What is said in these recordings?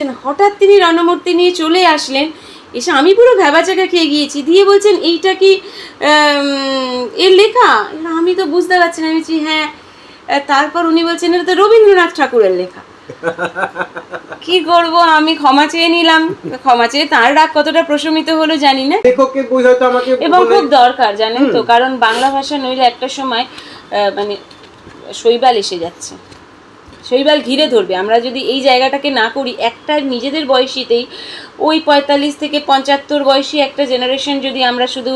হঠাৎ তিনি রণমূর্তি নিয়ে চলে আসলেন, এসে আমি পুরো ভ্যাবাচাকা খেয়ে গিয়েছি। দিয়ে বলছেন এইটা কি এর লেখা? আমি তো বুঝতে পারছি না। আমি বলছি হ্যাঁ। তারপর উনি বলছেন এটা তো রবীন্দ্রনাথ ঠাকুরের লেখা। কি করব, আমি ক্ষমা চেয়ে নিলাম। ক্ষমা চেয়ে তার রাগ কতটা প্রশমিত হলো জানি না, লেখককে বোঝাতে আমাকে এবং খুব দরকার জানেন তো, কারণ বাংলা ভাষা নইলে একটা সময় মানে শৈবাল এসে যাচ্ছে, শৈবাল ঘিরে ধরবে। আমরা যদি এই জায়গাটাকে না করি, একটা নিজেদের বয়সীতেই ওই 45 থেকে 75 বয়সী একটা জেনারেশন যদি আমরা শুধু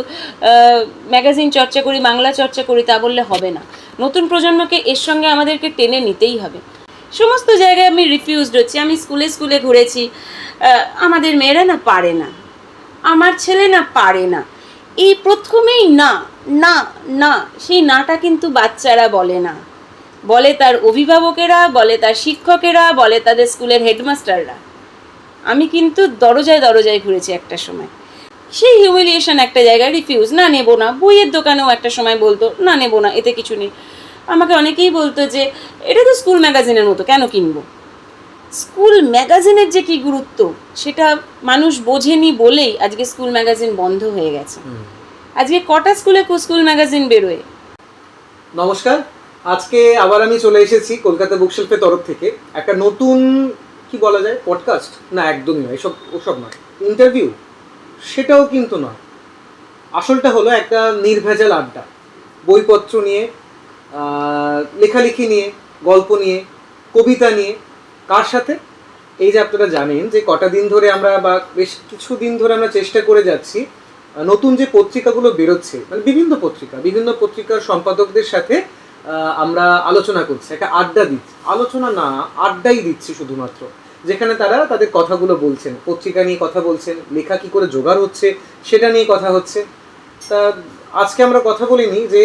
ম্যাগাজিন চর্চা করি, বাংলা চর্চা করি, তা বললে হবে না। নতুন প্রজন্মকে এর সঙ্গে আমাদেরকে টেনে নিতেই হবে। সমস্ত জায়গায় আমি রিফিউজড হচ্ছি। আমি স্কুলে স্কুলে ঘুরেছি, আমাদের মেয়েরা না পারে না, আমার ছেলে না পারে না, এই প্রথমেই না না না। সেই নাটা কিন্তু বাচ্চারা বলে না, বলে তার অভিভাবকেরা, বলে তার শিক্ষকেরা, বলে তাদের স্কুলের হেডমাস্টাররা। আমি কিন্তু দরজায় দরজায় ঘুরেছি একটা সময়। সেই হিউমিলিয়েশন একটা জায়গায়, রিফিউজ, না নেব না। বইয়ের দোকানেও একটা সময় বলতো না নেব না, এতে কিছু নেই। আমাকে অনেকেই বলতো যে এটা তো স্কুল ম্যাগাজিনের মতো, কেন কিনবো? স্কুল ম্যাগাজিনের যে কি গুরুত্ব সেটা মানুষ বোঝেনি বলেই আজকে স্কুল ম্যাগাজিন বন্ধ হয়ে গেছে। আজকে কটা স্কুলে স্কুল ম্যাগাজিন বেরোয়? নমস্কার, আজকে আবার আমি চলে এসেছি কলকাতা বুকশেলফের তরফ থেকে একটা নতুন, কি বলা যায়, পডকাস্ট না, একদমই নয়, এসব ওসব নয়, ইন্টারভিউ সেটাও কিন্তু নয়। আসলটা হলো একটা নির্ভেজাল আড্ডা, বইপত্র নিয়ে, লেখালেখি নিয়ে, গল্প নিয়ে, কবিতা নিয়ে। কার সাথে? এই যে আপনারা জানেন যে কটা দিন ধরে আমরা, বা বেশ কিছু দিন ধরে আমরা চেষ্টা করে যাচ্ছি, নতুন যে পত্রিকাগুলো বেরোচ্ছে, মানে বিভিন্ন পত্রিকার সম্পাদকদের সাথে আমরা আলোচনা করছি, একটা আড্ডা দিচ্ছি। আলোচনা না, আড্ডাই দিচ্ছি শুধুমাত্র, যেখানে তারা তাদের কথাগুলো বলছেন, পত্রিকা নিয়ে কথা বলছেন, লেখা কী করে জোগাড় হচ্ছে সেটা নিয়ে কথা হচ্ছে। তা আজকে আমরা কথা বলিনি যে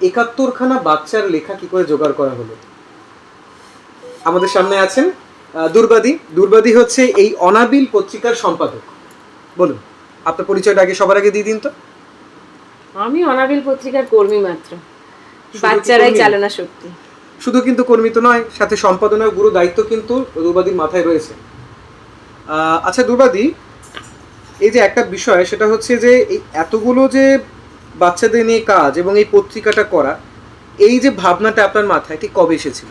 71খানা বাচ্চার লেখা কী করে জোগাড় করা হলো। আমাদের সামনে আছেন দুর্বাদী হচ্ছে এই অনাবিল পত্রিকার সম্পাদক। বলুন আপনার পরিচয়টা আগে, সবার আগে দিয়ে দিন তো। আমি অনাবিল পত্রিকার কর্মী মাত্র, বাচ্চারাই চালনা শক্তি। শুধু কিন্তু কর্মী তো নয়, সাথে সম্পাদনার গুরু দায়িত্ব কিন্তু দুর্বাদীর মাথায় রয়েছে। আচ্ছা দুর্বাদী, এই যে একটা বিষয়, সেটা হচ্ছে যে এই এতগুলো যে বাচ্চাদের নিয়ে কাজ এবং এই পত্রিকাটা করা, এই যে ভাবনাটা আপনার মাথায় ঠিক কবে এসেছিল?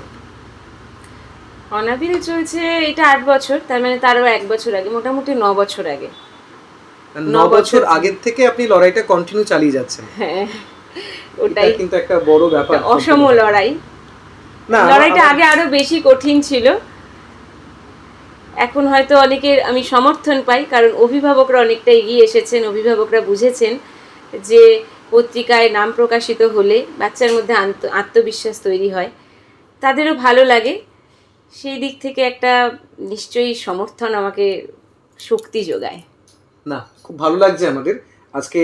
অনাবিল চলছে এটা 8 বছর, তার মানে তারও 1 বছর আগে, মোটামুটি 9 বছর আগে। 9 বছর আগের থেকে আপনি লড়াইটা কন্টিনিউ চালিয়ে যাচ্ছেন। হ্যাঁ, ওটাই কিন্তু একটা বড় ব্যাপার, অসম লড়াই। না, লড়াইটা আগে আরো বেশি কঠিন ছিল। এখন হয়তো অনেকের আমি সমর্থন পাই, কারণ অভিভাবকরা অনেকটা এগিয়ে এসেছেন। অভিভাবকরা বুঝেছেন যে পত্রিকায় নাম প্রকাশিত হলে বাচ্চার মধ্যে আত্মবিশ্বাস তৈরি হয়, তাদেরও ভালো লাগে। সেই দিক থেকে একটা নিশ্চয়ই সমর্থন আমাকে শক্তি যোগায়। না, খুব ভালো লাগছে আমাদের আজকে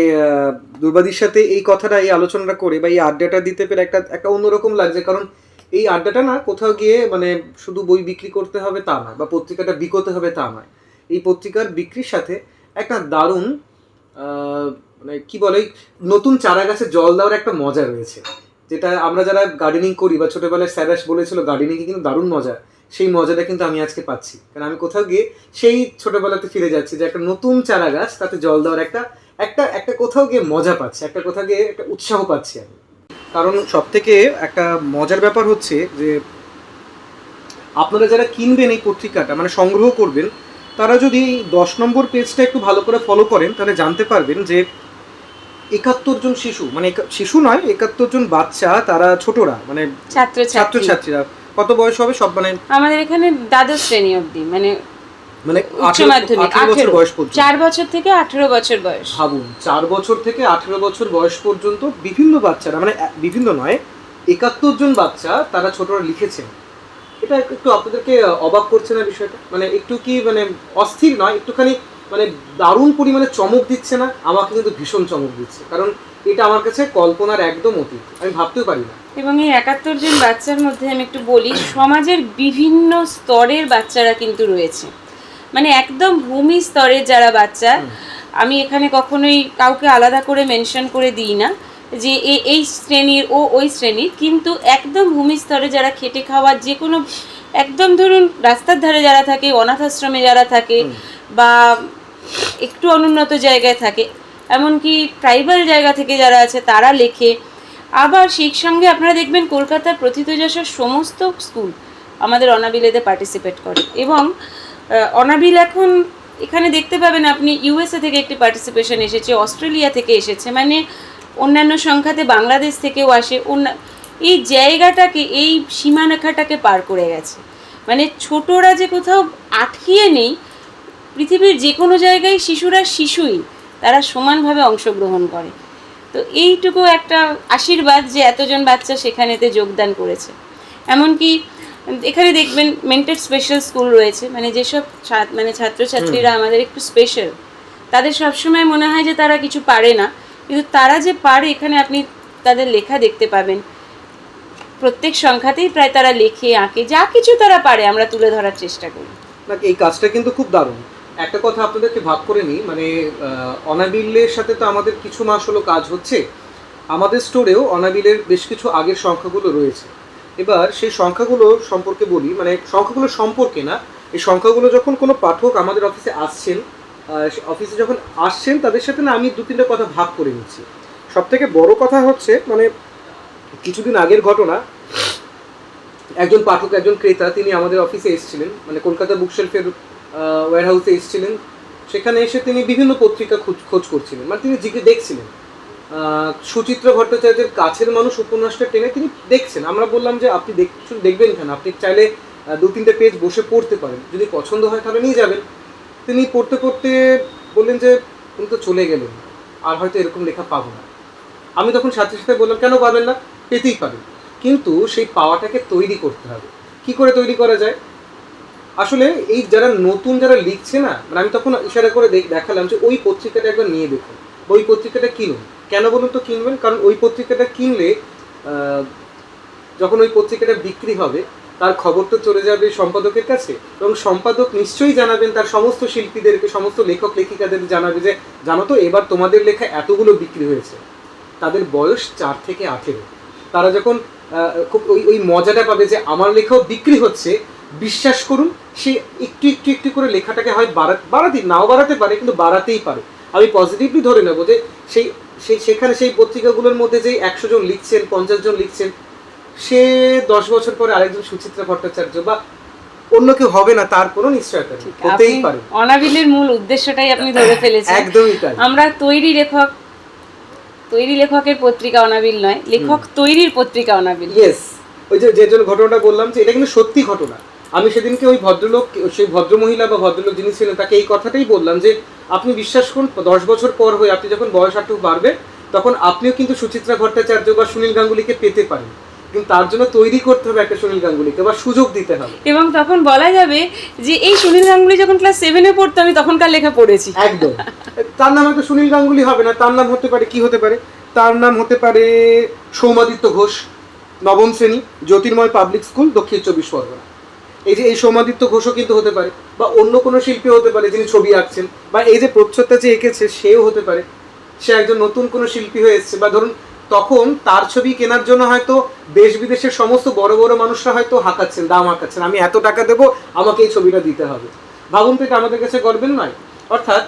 দুর্বাদীর সাথে এই কথাটা, এই আলোচনাটা করে বা এই আড্ডাটা দিতে পেরে একটা অন্যরকম লাগছে। কারণ এই আড্ডাটা না কোথাও গিয়ে মানে শুধু বই বিক্রি করতে হবে তা নয়, বা পত্রিকাটা বিকোতে হবে তা নয়। এই পত্রিকার বিক্রির সাথে একটা দারুণ মানে কি বলে, নতুন চারা গাছে জল দেওয়ার একটা মজা রয়েছে, যেটা আমরা যারা গার্ডেনিং করি, বা ছোটোবেলায় স্যারাস বলেছিল গার্ডেনিংয়ে কিন্তু দারুণ মজা, সেই মজাটা কিন্তু আমি আজকে পাচ্ছি। কারণ আমি কোথাও গিয়ে সেই ছোটোবেলাতে ফিরে যাচ্ছি, যে একটা নতুন চারা গাছ, তাতে জল দেওয়ার একটা একটা একটা কোথাও গিয়ে মজা পাচ্ছি, একটা কোথাও গিয়ে একটা উৎসাহ পাচ্ছি আমি। কারণ সব থেকে একটা মজার ব্যাপার হচ্ছে যে আপনারা যারা কিনবেন এই পত্রিকাটা, মানে সংগ্রহ করবেন, তারা যদি 10 নম্বর পেজটা একটু ভালো করে ফলো করেন, তাহলে জানতে পারবেন যে 71 জন শিশু, মানে শিশু নয়, 71 জন বাচ্চা, তারা ছোটরা, মানে ছাত্রছাত্রীরা। কত বয়স হবে সব? মানে আমাদের এখানে দ্বাদশ শ্রেণী অবধি, মানে উচ্চ মাধ্যমিক, 18 বয়স পর্যন্ত, 4 বছর থেকে 18 বছর বয়স। ভাবুন, 4 বছর থেকে 18 বছর বয়স পর্যন্ত বিভিন্ন বাচ্চারা, মানে বিভিন্ন নয়, 71 জন বাচ্চা তারা ছোটরা লিখেছেন। এটা একটু আপনাদেরকে অবাক করছে না বিষয়টা? মানে একটু কি মানে অস্থির নয়, একটুখানি মানে দারুণ পরিমাণে চমক দিচ্ছে না? আমাকে কিন্তু ভীষণ চমক দিচ্ছে, কারণ এটা আমার কাছে কল্পনার একদম অতীত, আমি ভাবতেও পারি না। এবং এই 71 জন বাচ্চার মধ্যে আমি একটু বলি, সমাজের বিভিন্ন স্তরের বাচ্চারা কিন্তু রয়েছে। মানে একদম ভূমি স্তরের যারা বাচ্চা, আমি এখানে কখনোই কাউকে আলাদা করে মেনশন করে দিই না, যে এই শ্রেণীর ও ওই শ্রেণীর, কিন্তু একদম ভূমিস্তরে যারা খেটে খাওয়ার যে কোনো একদম ধরুন রাস্তার ধারে যারা থাকে, অনাথ আশ্রমে যারা থাকে বা একটু অনুন্নত জায়গায় থাকে, এমনকি ট্রাইবাল জায়গা থেকে যারা আছে তারা লেখে। আবার সেই সঙ্গে আপনারা দেখবেন কলকাতার প্রথিতযশা সমস্ত স্কুল আমাদের অনাবিলেতে পার্টিসিপেট করে। এবং অনাবিল এখন এখানে দেখতে পাবেন আপনি ইউএসএ থেকে একটি পার্টিসিপেশন এসেছে, অস্ট্রেলিয়া থেকে এসেছে, মানে অন্যান্য সংখ্যাতে বাংলাদেশ থেকেও আসে। এই জায়গাটাকে, এই সীমারেখাটাকে পার করে গেছে। মানে ছোটরা যে কোথাও আটকিয়ে নেই, পৃথিবীর যে কোনো জায়গায় শিশুরা শিশুই, তারা সমানভাবে অংশগ্রহণ করে। তো এইটুকু একটা আশীর্বাদ যে এতজন বাচ্চা সেখানেতে যোগদান করেছে। এমনকি এখানে দেখবেন মেন্টেড স্পেশাল স্কুল রয়েছে, মানে যেসব ছাত্রছাত্রীরা আমাদের একটু স্পেশাল, তাদের সবসময় মনে হয় যে তারা কিছু পারে না, কিন্তু তারা যে পারে, এখানে আপনি তাদের লেখা দেখতে পাবেন। প্রত্যেক সংখ্যাতেই প্রায় তারা লেখে, আঁকে, যা কিছু তারা পারে আমরা তুলে ধরার চেষ্টা করি। এই কাজটা কিন্তু খুব দারুণ। একটা কথা আপনাদেরকে ভাগ করে নিই, মানে অনাবিলের সাথে তো আমাদের কিছু মাস হলো কাজ হচ্ছে। আমাদের স্টোরেও অনাবিলের বেশ কিছু আগের সংখ্যাগুলো রয়েছে। এবার সেই সংখ্যাগুলো সম্পর্কে বলি, মানে সংখ্যাগুলো সম্পর্কে না, এই সংখ্যাগুলো যখন কোনো পাঠক আমাদের অফিসে আসছেন, অফিসে যখন আসছেন তাদের সাথে না আমি 2-3টা কথা ভাগ করে নিচ্ছি। সবথেকে বড় কথা হচ্ছে, মানে কিছুদিন আগের ঘটনা, একজন পাঠক, একজন ক্রেতা, তিনি আমাদের অফিসে এসেছিলেন, মানে কলকাতা বুকশেলফের ওয়্যার হাউসে এসেছিলেন। সেখানে এসে তিনি বিভিন্ন পত্রিকা খোঁজ করছিলেন, মানে তিনি দেখছিলেন সুচিত্রা ভট্টাচার্যের কাছের মানুষ উপন্যাসটা টেনে তিনি দেখছেন। আমরা বললাম যে আপনি দেখবেন কেন, আপনি চাইলে 2-3টে পেজ বসে পড়তে পারেন, যদি পছন্দ হয় তাহলে নিয়ে যাবেন। তিনি পড়তে পড়তে বললেন যে উনি তো চলে গেলেন, আর হয়তো এরকম লেখা পাবো না। আমি তখন সাথে সাথে বললাম, কেন পাবেন না, পেতেই পারেন, কিন্তু সেই পাওয়াটাকে তৈরি করতে হবে। কি করে তৈরি করা যায়? আসলে এই যারা নতুন যারা লিখছে না, মানে আমি তখন ইশারা করে দেখালাম যে ওই পত্রিকাটা একবার নিয়ে দেখুন, ওই পত্রিকাটা কিনুন। কেন বলুন তো কিনবেন? কারণ ওই পত্রিকাটা কিনলে যখন ওই পত্রিকাটা বিক্রি হবে তার খবর তো চলে যাবে সম্পাদকের কাছে, এবং সম্পাদক নিশ্চয়ই জানাবেন তার সমস্ত শিল্পীদেরকে, সমস্ত লেখক লেখিকাদের জানাবে যে জানো তো এবার তোমাদের লেখা এতগুলো বিক্রি হয়েছে। তাদের বয়স 4 থেকে 18। তারা যখন খুব ওই মজাটা পাবে যে আমার লেখাও বিক্রি হচ্ছে, বিশ্বাস করুন সে একটু একটু একটু করে লেখাটাকে হয় নাও বাড়াতে পারে, কিন্তু বাড়াতেই পারে। আমি পজিটিভলি ধরে নেব যে সেখানে সেই পত্রিকাগুলোর মধ্যে যে 100 জন লিখছেন, 50 জন লিখছেন, সে 10 বছর পরে আরেকজন সুচিত্রা ভট্টাচার্য বা অন্য কেউ হবে না, তার কোনো নিশ্চয়তা নেই, হতেই পারে। অনাবিলের মূল উদ্দেশ্যটাই আপনি ধরে ফেলেছেন। একদমই তাই। আমরা তৈরি লেখকের পত্রিকা অনাবিল নয়, লেখক তৈরির পত্রিকা অনাবিল। ইয়েস, ওই যে জন্য ঘটনাটা বললাম যে এটা কিন্তু সত্যি ঘটনা। আমি সেদিনকে ওই ভদ্রলোক, সেই ভদ্রমহিলা বা ভদ্রলোক যিনি ছিলেন তাকে এই কথাটাই বললাম যে আপনি বিশ্বাস করুন 10 বছর পর হয়ে আপনি যখন বয়স একটু বাড়বে তখন আপনিও কিন্তু সুচিত্রা ভট্টাচার্য বা সুনীল গাঙ্গুলিকে পেতে পারেন, কিন্তু তার জন্য তৈরি করতে হবে একটা সুনীল গাঙ্গুলিকে, বা সুযোগ দিতে হবে। এবং তখন বলা যাবে যে এই সুনীল গাঙ্গুলি যখন ক্লাস 7-এ পড়তো আমি তখনকার লেখা পড়েছি। একদম। তার নাম হয়তো সুনীল গাঙ্গুলি হবে না, তার নাম হতে পারে, কি হতে পারে, তার নাম হতে পারে সৌমাদিত্য ঘোষ, 9ম শ্রেণী, জ্যোতির্ময় পাবলিক স্কুল, দক্ষিণ 24 পরগনা। এই সৌমাদিত্য ঘোষও কিন্তু হতে পারে, বা অন্য কোনো শিল্পী হতে পারে যিনি ছবি আঁকছেন, বা এই যে প্রচ্ছদটা যে এঁকেছে সেও হতে পারে, সে একজন নতুন কোনো শিল্পী হয়ে এসছে। বা ধরুন তখন তার ছবি কেনার জন্য হয়তো দেশ বিদেশের সমস্ত বড় বড় মানুষরা হয়তো হাঁকাচ্ছেন, দাম হাঁকাচ্ছেন, আমি এত টাকা দেবো, আমাকে এই ছবিটা দিতে হবে। ভাবুন তো এটা আমাদের কাছে গর্বের নয়? অর্থাৎ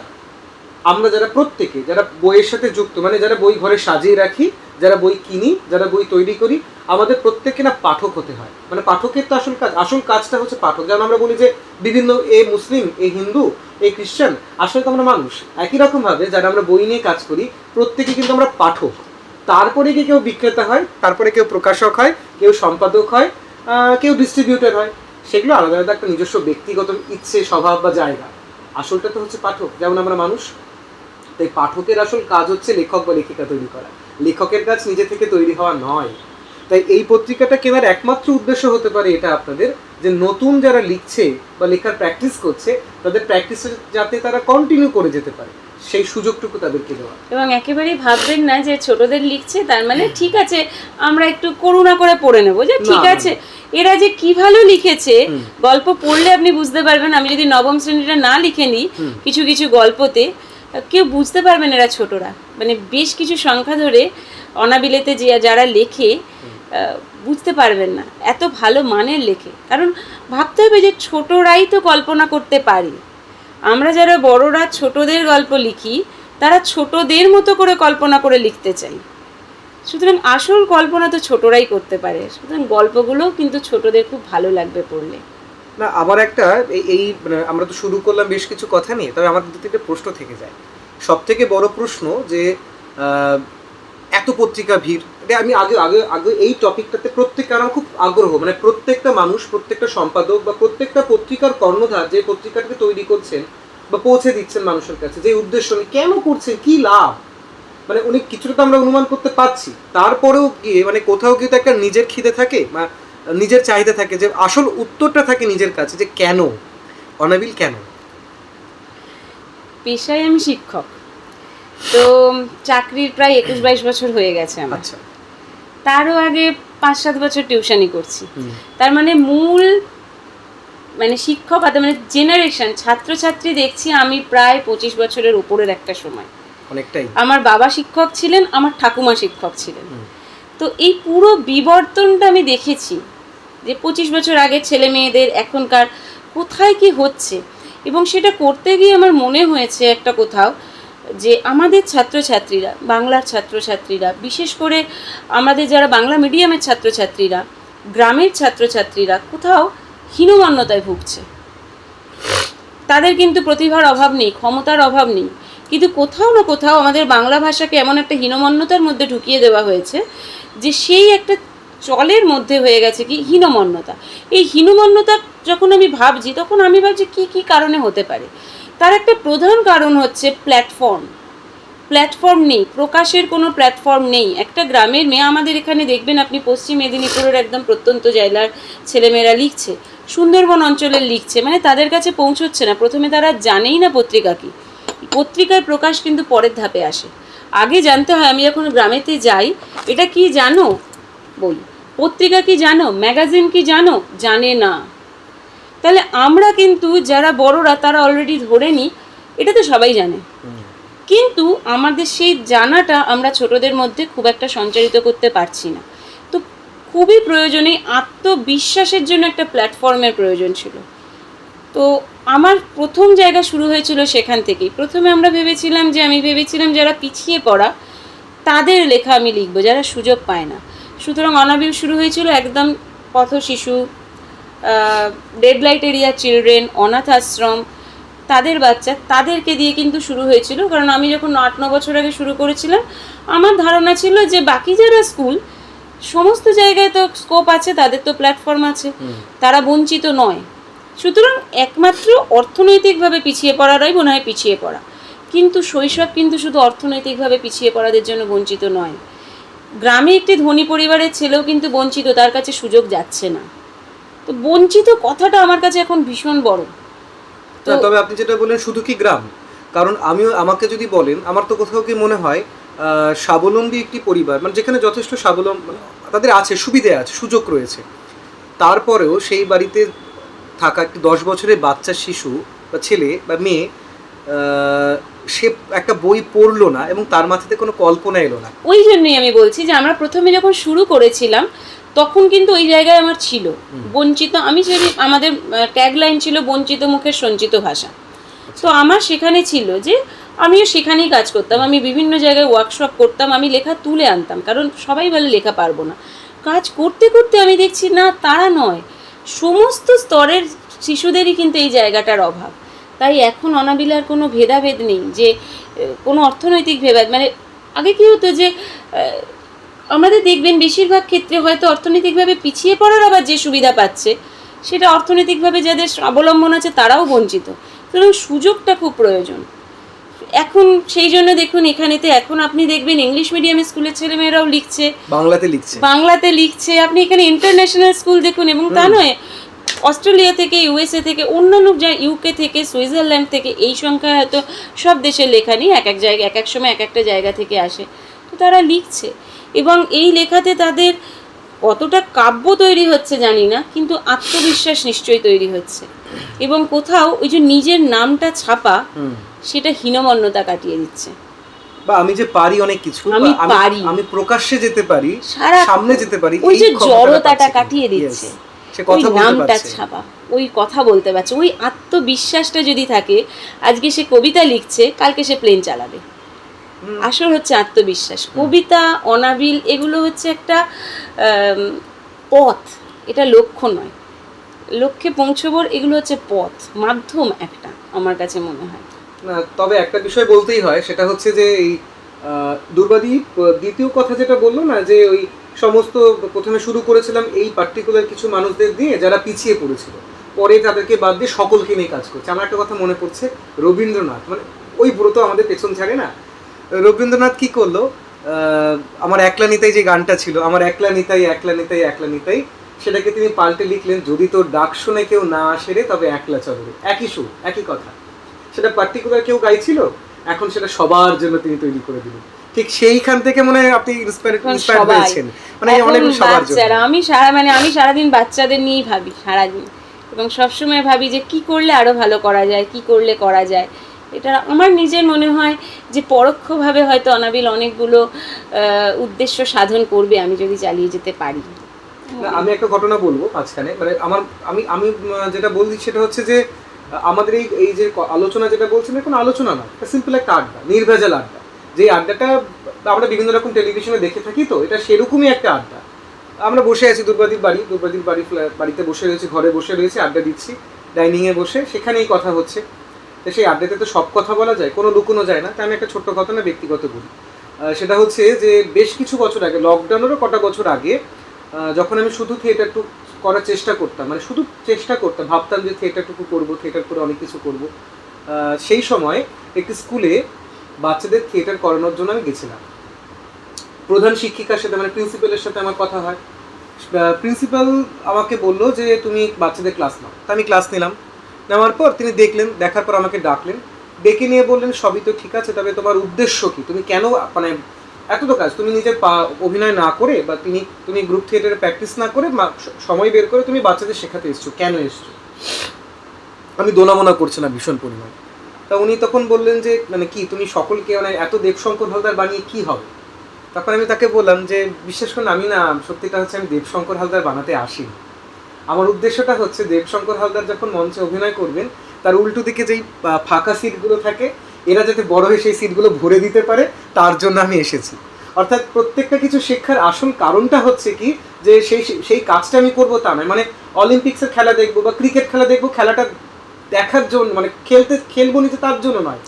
আমরা যারা প্রত্যেকে যারা বইয়ের সাথে যুক্ত, মানে যারা বই ঘরে সাজিয়ে রাখি, যারা বই কিনি, যারা বই তৈরি করি, আমাদের প্রত্যেককে না পাঠক হতে হয়। মানে পাঠকের তো আসল কাজটা হচ্ছে পাঠক। যেমন আমরা বলি যে বিভিন্ন এ মুসলিম, এ হিন্দু, এ খ্রিস্টান, আসলে তো আমরা মানুষ। একই রকমভাবে যারা আমরা বই নিয়ে কাজ করি প্রত্যেকে কিন্তু আমরা পাঠক। তারপরে কি কেউ বিক্রেতা হয়, তারপরে কেউ প্রকাশক হয়, কেউ সম্পাদক হয়, কেউ ডিস্ট্রিবিউটর হয়। সেগুলো আলাদা আলাদা একটা নিজস্ব ব্যক্তিগত ইচ্ছে, স্বভাব বা জায়গা। আসলটা তো হচ্ছে পাঠক, যেমন আমরা মানুষ। তাই পাঠকের আসল কাজ হচ্ছে লেখক বা লেখিকা তৈরি করা, লেখকের কাজ নিজে থেকে তৈরি হওয়া নয়। তাই এই পত্রিকাটা কেনার একমাত্র উদ্দেশ্য হতে পারে এটা আপনাদের, যে নতুন যারা লিখছে বা লেখার প্র্যাকটিস করছে তাদের প্র্যাকটিসে যাতে তারা কন্টিনিউ করে যেতে পারে, সেই সুযোগটুকু তাদেরকে দেওয়া। এবং একেবারেই ভাববেন না যে ছোটদের লিখছে তার মানে ঠিক আছে আমরা একটু করুণা করে পড়ে নেবো, যে ঠিক আছে এরা যে কি ভালো লিখেছে। গল্প পড়লে আপনি বুঝতে পারবেন। আমি যদি 9ম শ্রেণীটা না লিখে নিই কিছু কিছু গল্পতে, কেউ বুঝতে পারবেন এরা ছোটরা, মানে বেশ কিছু সংখ্যা ধরে অনাবিলেতে যে যারা লেখে বুঝতে পারবেন না এত ভালো মানের লেখে। কারণ ভাবতে হবে যে ছোটরাই তো কল্পনা করতে পারি, আমরা যারা বড়রা ছোটদের গল্প লিখি তারা ছোটদের মতো করে কল্পনা করে লিখতে চাই। সুতরাং আসল কল্পনা তো ছোটরাই করতে পারে, সুতরাং গল্পগুলোও কিন্তু ছোটদের খুব ভালো লাগবে পড়লে। না আমার একটা এই মানে আমরা তো শুরু করলাম বেশ কিছু কথা নিয়ে, তবে আমার দু তিনটে প্রশ্ন থেকে যায়। সব থেকে বড় প্রশ্ন যে এত পত্রিকা ভিড়, এটা আমি আগে আগে আগে এই টপিকটাতে প্রত্যেকটা আমার খুব আগ্রহ, মানে প্রত্যেকটা মানুষ, প্রত্যেকটা সম্পাদক বা প্রত্যেকটা পত্রিকার কর্ণধার যে পত্রিকাটাকে তৈরি করছেন বা পৌঁছে দিচ্ছেন মানুষের কাছে, যে উদ্দেশ্য উনি কেন করছেন, কি লাভ, মানে উনি কিছুটা তো আমরা অনুমান করতে পারছি, তারপরেও গিয়ে মানে কোথাও গিয়ে তো একটা নিজের খিদে থাকে বা নিজের চাহিদা থাকে, যে আসল উত্তরটা থাকে নিজের কাছে যে কেন অনাবিল, কেন? পেশায় আমি শিক্ষক, তো চাকরির প্রায় 21-22 বছর হয়ে গেছে আমার। আচ্ছা, তারও আগে 5-7 বছর টিউশনি করছি। তার মানে মূল মানে শিক্ষক মানে জেনারেশন ছাত্রছাত্রী দেখছি আমি প্রায় 25 বছরের উপরের একটা সময়। অনেকটাই। আমার বাবা শিক্ষক ছিলেন, আমার ঠাকুমা শিক্ষক ছিলেন। তো এই পুরো বিবর্তনটা আমি দেখেছি যে 25 বছর আগের ছেলে মেয়েদের এখনকার কোথায় কি হচ্ছে, এবং সেটা করতে গিয়ে আমার মনে হয়েছে একটা কোথাও যে আমাদের ছাত্রছাত্রীরা, বাংলার ছাত্রছাত্রীরা, বিশেষ করে আমাদের যারা বাংলা মিডিয়ামের ছাত্রছাত্রীরা, গ্রামের ছাত্রছাত্রীরা কোথাও হীনমন্যতায় ভুগছে। তাদের কিন্তু প্রতিভার অভাব নেই, ক্ষমতার অভাব নেই, কিন্তু কোথাও না কোথাও আমাদের বাংলা ভাষাকে এমন একটা হীনমন্যতার মধ্যে ঢুকিয়ে দেওয়া হয়েছে যে সেই একটা চলের মধ্যে হয়ে গেছে কি হীনমন্যতা। এই হীনমন্যতা যখন আমি ভাবছি তখন আমি ভাবছি কি কি কারণে হতে পারে। তার একটা প্রধান কারণ হচ্ছে প্ল্যাটফর্ম নেই, প্রকাশের কোনো প্ল্যাটফর্ম নেই। একটা গ্রামের মেয়ে, আমাদের এখানে দেখবেন আপনি পশ্চিম মেদিনীপুরের একদম প্রত্যন্ত জেলার ছেলেমেয়েরা লিখছে, সুন্দরবন অঞ্চলের লিখছে, মানে তাদের কাছে পৌঁছচ্ছে না। প্রথমে তারা জানেই না পত্রিকা কি, পত্রিকার প্রকাশ কিন্তু পরের ধাপে আসে। আগে জানতে হয়, আমি যখন গ্রামেতে যাই, এটা কি জানো বই, পত্রিকা কি জানো, ম্যাগাজিন কি জানো, জানে না। তাহলে আমরা কিন্তু যারা বড়রা তারা অলরেডি ধরে নিই এটা তো সবাই জানে, কিন্তু আমাদের সেই জানাটা আমরা ছোটদের মধ্যে খুব একটা সঞ্চারিত করতে পারছি না। তো খুবই প্রয়োজনে আত্মবিশ্বাসের জন্য একটা প্ল্যাটফর্মের প্রয়োজন ছিল। তো আমার প্রথম জায়গা শুরু হয়েছিল সেখান থেকেই। প্রথমে আমি ভেবেছিলাম যারা পিছিয়ে পড়া তাদের লেখা আমি লিখবো, যারা সুযোগ পায় না। সুতরাং অনাবিল শুরু হয়েছিল একদম পথ শিশু, রেড লাইট এরিয়া চিলড্রেন, অনাথ আশ্রম, তাদের বাচ্চা, তাদেরকে দিয়ে কিন্তু শুরু হয়েছিল। কারণ আমি যখন 8-9 বছর আগে শুরু করেছিলাম আমার ধারণা ছিল যে বাকি যারা স্কুল, সমস্ত জায়গায় তো স্কোপ আছে, তাদের তো প্ল্যাটফর্ম আছে, তারা বঞ্চিত নয়। সুতরাং একমাত্র অর্থনৈতিকভাবে পিছিয়ে পড়ারাই মনে হয় পিছিয়ে পড়া, কিন্তু শৈশব কিন্তু শুধু অর্থনৈতিকভাবে পিছিয়ে পড়াদের জন্য বঞ্চিত নয়। গ্রামে একটি ধনী পরিবারের ছেলেও কিন্তু বঞ্চিত, তার কাছে সুযোগ যাচ্ছে না। তো বঞ্চিত কথাটা আমার কাছে এখন ভীষণ বড়। তবে আপনি যেটা বললেন শুধু কি গ্রাম, কারণ আমাকে যদি বলেন, আমার তো কোথাও কি মনে হয় স্বাবলম্বী একটি পরিবার, মানে যেখানে যথেষ্ট স্বাবলম্বী তাদের আছে, সুবিধে আছে, সুযোগ রয়েছে, তারপরেও সেই বাড়িতে থাকা একটি 10 বছরের বাচ্চা শিশু বা ছেলে বা মেয়ে, সে একটা বই পড়লো না এবং তার মাথাতে কোনো কল্পনা এলো না। ওই জন্যই আমি বলছি যে আমরা প্রথমে যখন শুরু করেছিলাম তখন কিন্তু ওই জায়গায় আমার ছিল বঞ্চিত। আমাদের ট্যাগলাইন ছিল বঞ্চিত মুখের সঞ্চিত ভাষা। তো আমার সেখানে ছিল যে আমিও সেখানেই কাজ করতাম, আমি বিভিন্ন জায়গায় ওয়ার্কশপ করতাম, আমি লেখা তুলে আনতাম, কারণ সবাই বলে লেখা পারবো না। কাজ করতে করতে আমি দেখছি না, তারা নয়, সমস্ত স্তরের শিশুদেরই কিন্তু এই জায়গাটার অভাব। তাই এখন অনাবিলার কোনো ভেদাভেদ নেই, যে কোনো অর্থনৈতিক ভেদাভেদ, মানে আগে কী হতো যে আমাদের দেখবেন বেশিরভাগ ক্ষেত্রে হয়তো অর্থনৈতিকভাবে পিছিয়ে পড়ার আবার যে সুবিধা পাচ্ছে সেটা অর্থনৈতিকভাবে যাদের অবলম্বন আছে তারাও বঞ্চিত। সুতরাং সুযোগটা খুব প্রয়োজন এখন। সেই জন্য দেখুন এখানেতে এখন আপনি দেখবেন ইংলিশ মিডিয়ামের স্কুলের ছেলেমেয়েরাও লিখছে, বাংলাতে লিখছে। আপনি এখানে ইন্টারন্যাশনাল স্কুল দেখুন, এবং তা নয় অস্ট্রেলিয়া থেকে, ইউএসএ থেকে, অন্যান্য ইউকে থেকে, সুইজারল্যান্ড থেকে, এই সংখ্যা হয়তো সব দেশের লেখা নেই, এক এক জায়গায় এক এক সময় এক একটা জায়গা থেকে আসে, তো তারা লিখছে। এবং এই লেখাতে তাদের কতটা কাব্য তৈরি হচ্ছে জানি না, কিন্তু আত্মবিশ্বাস নিশ্চয়ই তৈরি হচ্ছে। এবং কোথাও ওই যে নিজের নামটা ছাপা, সেটা হীনমন্যতা কাটিয়ে দিচ্ছে। বা আমি যে পারি অনেক কিছু, আমি পারি, আমি প্রকাশ্যে যেতে পারি, সারা- সামনে যেতে পারি, ওই যে এই ক্ষমতাটা জড়তাটা পাচ্ছি। কাটিয়ে দিচ্ছে। সে ওই কথা বলতে নামটা পারছে। ছাপা, ওই কথা বলতে পারছে, ওই আত্মবিশ্বাসটা যদি থাকে, আজকে সে কবিতা লিখছে, কালকে সে প্লেন চালাবে। আসল হচ্ছে আত্মবিশ্বাস। কবিতা, অনাবিল, এগুলো হচ্ছে একটা পথ, এটা লক্ষ্য নয়। লক্ষ্যে পৌঁছবার এগুলো হচ্ছে পথ, মাধ্যম একটা, আমার কাছে মনে হয়। না, তবে একটা বিষয় বলতেই হয়, সেটা হচ্ছে যে এই দুর্বাদী দ্বিতীয় কথা যেটা বললো না, যে ওই সমস্ত প্রথমে শুরু করেছিলাম এই পার্টিকুলার কিছু মানুষদের দিয়ে যারা পিছিয়ে পড়েছিল, পরে তাদেরকে বাদ দিয়ে সকলকে নিয়ে কাজ করছে। আমার একটা কথা মনে পড়ছে, রবীন্দ্রনাথ, মানে ওই ব্রত আমাদের পেছন ছাড়ে না। রবীন্দ্রনাথ কি করলো, আমার একলা নিতাই যে গানটা ছিল, আমার একলা নিতাই একলা নিতাই একলা নিতাই, সেটাকে তিনি পাল্টে লিখলেন, যদি তোর ডাক শুনে কেউ না আসে রে, তবে একলা চলবে। একই সুর, একই কথা। সেটা পার্টিকুলার কেউ গাইছিল, এখন সেটা সবার জন্য তিনি তৈরি করে দিলেন। ঠিক সেইখান থেকে মনে হয় আপনি ইন্সপায়ার হয়েছেন, মানে অনেক সবার জন্য। আমি সারাদিন বাচ্চাদের নিয়েই ভাবি সারাদিন, এবং সবসময় ভাবি যে কি করলে আরো ভালো করা যায়, কি করলে করা যায়। এটা আমার নিজের মনে হয় যে পরোক্ষভাবে হয়তো অনাবিল অনেকগুলো উদ্দেশ্য সাধন করবে আমি যদি চালিয়ে যেতে পারি। আমি একটা ঘটনা বলবো মাঝখানে, মানে আমি আমি যেটা বলছি সেটা হচ্ছে যে আমাদের এই যে আলোচনা যেটা বলছেন, কোনো আলোচনা না, সিম্পল একটা আড্ডা, নির্ভেজাল আড্ডা। যে আড্ডাটা আমরা বিভিন্ন রকম টেলিভিশনে দেখে থাকি, তো এটা সেরকমই একটা আড্ডা। আমরা বসে আছি দুর্বাদীর বাড়িতে বসে রয়েছি, ঘরে বসে রয়েছি, আড্ডা দিচ্ছি ডাইনিংয়ে বসে, সেখানেই কথা হচ্ছে। তো সেই আড্ডাতে তো সব কথা বলা যায়, কোনো লুকোনো যায় না। তাই আমি একটা ছোট্ট ঘটনা ব্যক্তিগত বলি। সেটা হচ্ছে যে বেশ কিছু বছর আগে, লকডাউনেরও কটা বছর আগে, যখন আমি শুধু থিয়েটারটুকু করার চেষ্টা করতাম, মানে শুধু চেষ্টা করতাম, ভাবতাম যে থিয়েটারটুকু করবো, থিয়েটার করে অনেক কিছু করবো, সেই সময় একটি স্কুলে বাচ্চাদের থিয়েটার করানোর জন্য আমি গেছিলাম। প্রধান শিক্ষিকার সাথে, মানে প্রিন্সিপালের সাথে আমার কথা হয়। প্রিন্সিপাল আমাকে বললো যে তুমি বাচ্চাদের ক্লাস নাও। তা আমি ক্লাস নিলাম। নেওয়ার পর তিনি দেখলেন, দেখার পর আমাকে ডাকলেন, ডেকে নিয়ে বললেন, সবই তো ঠিক আছে, তবে তোমার উদ্দেশ্য কি, তুমি কেন, মানে এত তো কাজ, তুমি নিজের অভিনয় না করে, বা তুমি গ্রুপ থিয়েটারে প্র্যাকটিস না করে, সময় বের করে তুমি বাচ্চাদের শেখাতে এসছো, কেন এসছো? আমি দোনামোনা করছিলাম ভীষণ পরিমাণ। তা উনি তখন বললেন যে মানে কি, তুমি সকলকে, মানে এত দেবশঙ্কর হালদার বানিয়ে কি হবে? তখন আমি তাকে বললাম যে বিশ্বাস করুন, আমি না, সত্যিটা হচ্ছে আমি দেবশঙ্কর হালদার বানাতে আসিনি। আমার উদ্দেশ্যটা হচ্ছে দেবশঙ্কর হালদার যখন মঞ্চে অভিনয় করবেন, তার উল্টো দিকে যেই ফাঁকা সিটগুলো থাকে, এরা যাতে বড় হয়ে সেই সিটগুলো ভরে দিতে পারে, তার জন্য আমি এসেছি। অর্থাৎ প্রত্যেকটা কিছু শিক্ষার আসল কারণটা হচ্ছে কি, যে সেই কাজটা আমি করবো তা নয়। মানে অলিম্পিক্সের খেলা দেখবো বা ক্রিকেট খেলা দেখবো, খেলাটা দেখার জন্য, মানে খেলবো নিতে তার জন্য নয়,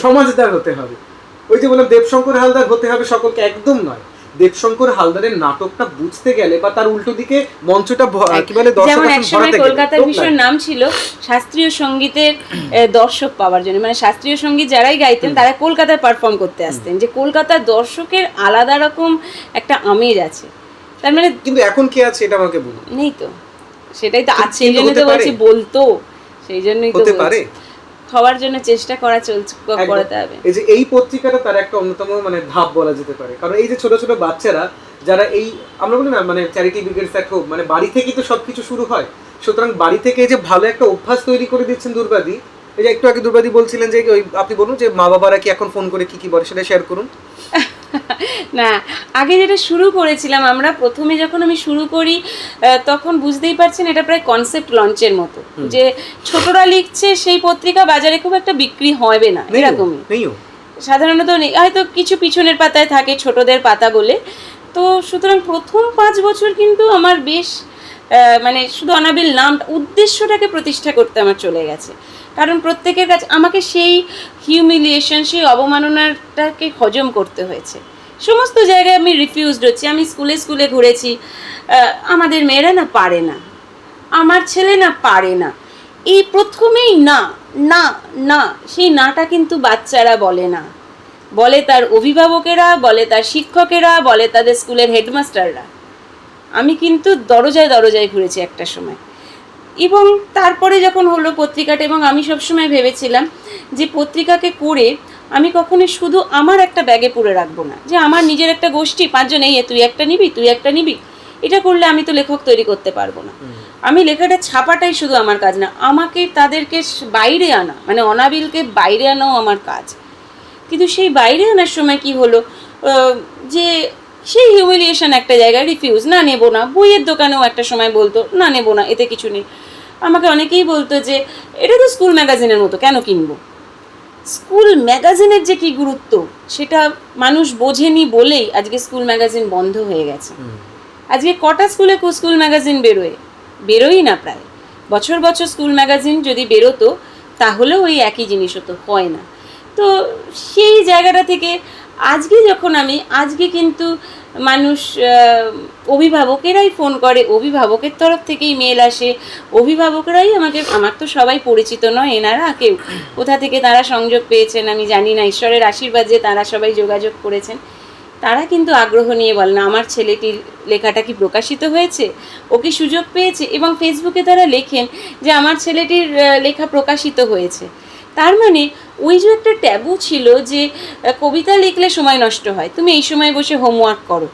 সমাজদার হতে হবে। ওই যে বললাম দেবশঙ্কর হালদার হতে হবে সকলকে, একদম নয়। দেবশঙ্কর হালদারের নাটকটা বুঝতে গেলে, বা তার উল্টো দিকে মঞ্চটা কি বলে, দর্শক আসন ভরাতে গেলে, কলকাতার ভীষণ নাম ছিল শাস্ত্রীয় সঙ্গীতের দর্শক পাওয়ার জন্য। মানে শাস্ত্রীয় সঙ্গীত যারাই গাইতেন, তারা কলকাতায় পারফর্ম করতে আসতেন, যে কলকাতার দর্শকের আলাদা রকম একটা আমেজ আছে। তার মানে কিন্তু এখন কি আছে এটা আমাকে বলুন। নেই তো, সেটাই তো আছে, সেই জন্য তো বলছি, বলতো, সেই জন্যই তো বলছি হওয়ার জন্য চেষ্টা করাতে হবে। এই যে এই পত্রিকাটা তার একটা অন্যতম মানে ধাপ বলা যেতে পারে। কারণ এই যে ছোট ছোট বাচ্চারা যারা, এই আমরা বলি না, মানে চ্যারিটি ব্রিগেডস অ্যাট হোম, মানে বাড়ি থেকেই তো সবকিছু শুরু হয়। সুতরাং বাড়ি থেকে এই যে ভালো একটা অভ্যাস তৈরি করে দিচ্ছেন দুর্বাদী। এই যে একটু আগে দুর্বাদী বলছিলেন যে আপনি বলুন যে মা বাবারা কি এখন ফোন করে কি কি বলে, সেটা শেয়ার করুন। না, আগে যেটা শুরু করেছিলাম আমরা, প্রথমে যখন আমি শুরু করি, তখন বুঝতেই পারছেন এটা প্রায় কনসেপ্ট লঞ্চের মতো, যে ছোটরা লিখছে, সেই পত্রিকা বাজারে খুব একটা বিক্রি হবে না, এরকমই সাধারণত হয়তো কিছু পিছনের পাতায় থাকে ছোটদের পাতা বলে। তো সুতরাং প্রথম 5 বছর কিন্তু আমার বেশ মানে শুধু অনাবিল নামটা, উদ্দেশ্যটাকে প্রতিষ্ঠা করতে আমার চলে গেছে। কারণ প্রত্যেকের কাছে আমাকে সেই হিউমিলিয়েশন, সেই অবমাননাটাকে হজম করতে হয়েছে। সমস্ত জায়গায় আমি রিফিউজড হচ্ছি। আমি স্কুলে ঘুরেছি, আমাদের মেয়েরা না পারে না, আমার ছেলে না পারে না, এই প্রথমেই না না না, সেই নাটা কিন্তু বাচ্চারা বলে না, বলে তার অভিভাবকেরা, বলে তার শিক্ষকেরা, বলে তাদের স্কুলের হেডমাস্টাররা। আমি কিন্তু দরজায় দরজায় ঘুরেছি একটা সময়। এবং তারপরে যখন হলো পত্রিকাটা, এবং আমি সবসময় ভেবেছিলাম যে পত্রিকাকে করে আমি কখনোই শুধু আমার একটা ব্যাগে পুরে রাখবো না, যে আমার নিজের একটা গোষ্ঠী 5 জন, এই তুই একটা নিবি, তুই একটা নিবি, এটা করলে আমি তো লেখক তৈরি করতে পারবো না। আমি লেখাটা ছাপাটাই শুধু আমার কাজ না, আমাকে তাদেরকে বাইরে আনা, মানে অনাবিলকে বাইরে আনাও আমার কাজ। কিন্তু সেই বাইরে আনার সময় কি হলো, যে সেই হিউমিলিয়েশন একটা জায়গায়, রিফিউজ, না নেবো না। বইয়ের দোকানেও একটা সময় বলতো না নেবো না, এতে কিছু নেই। আমাকে অনেকেই বলতো যে এটা তো স্কুল ম্যাগাজিনের মতো, কেন কিনবো? স্কুল ম্যাগাজিনের যে কি গুরুত্ব সেটা মানুষ বোঝেনি বলেই আজকে স্কুল ম্যাগাজিন বন্ধ হয়ে গেছে। আজকে কটা স্কুলে স্কুল ম্যাগাজিন বেরোই না প্রায়। বছর বছর স্কুল ম্যাগাজিন যদি বেরোতো তাহলেও ওই একই জিনিস হতো, হয় না। তো সেই জায়গাটা থেকে আজকে কিন্তু মানুষ, অভিভাবকেরাই ফোন করে, অভিভাবকের তরফ থেকেই মেল আসে, অভিভাবকরাই আমার তো সবাই পরিচিত নয়, এনারা কেউ কোথা থেকে তারা সংযোগ পেয়েছেন আমি জানি না, ঈশ্বরের আশীর্বাদ যে তারা সবাই যোগাযোগ করেছেন, তারা কিন্তু আগ্রহ নিয়ে বলেন আমার ছেলেটির লেখাটা কি প্রকাশিত হয়েছে, ও কি সুযোগ পেয়েছে, এবং ফেসবুকে তারা লেখেন যে আমার ছেলেটির লেখা প্রকাশিত হয়েছে। তার মানে ওই যে একটা ট্যাবু ছিল যে কবিতা লিখলে সময় নষ্ট হয়, তুমি এই সময় বসে হোমওয়ার্ক করো,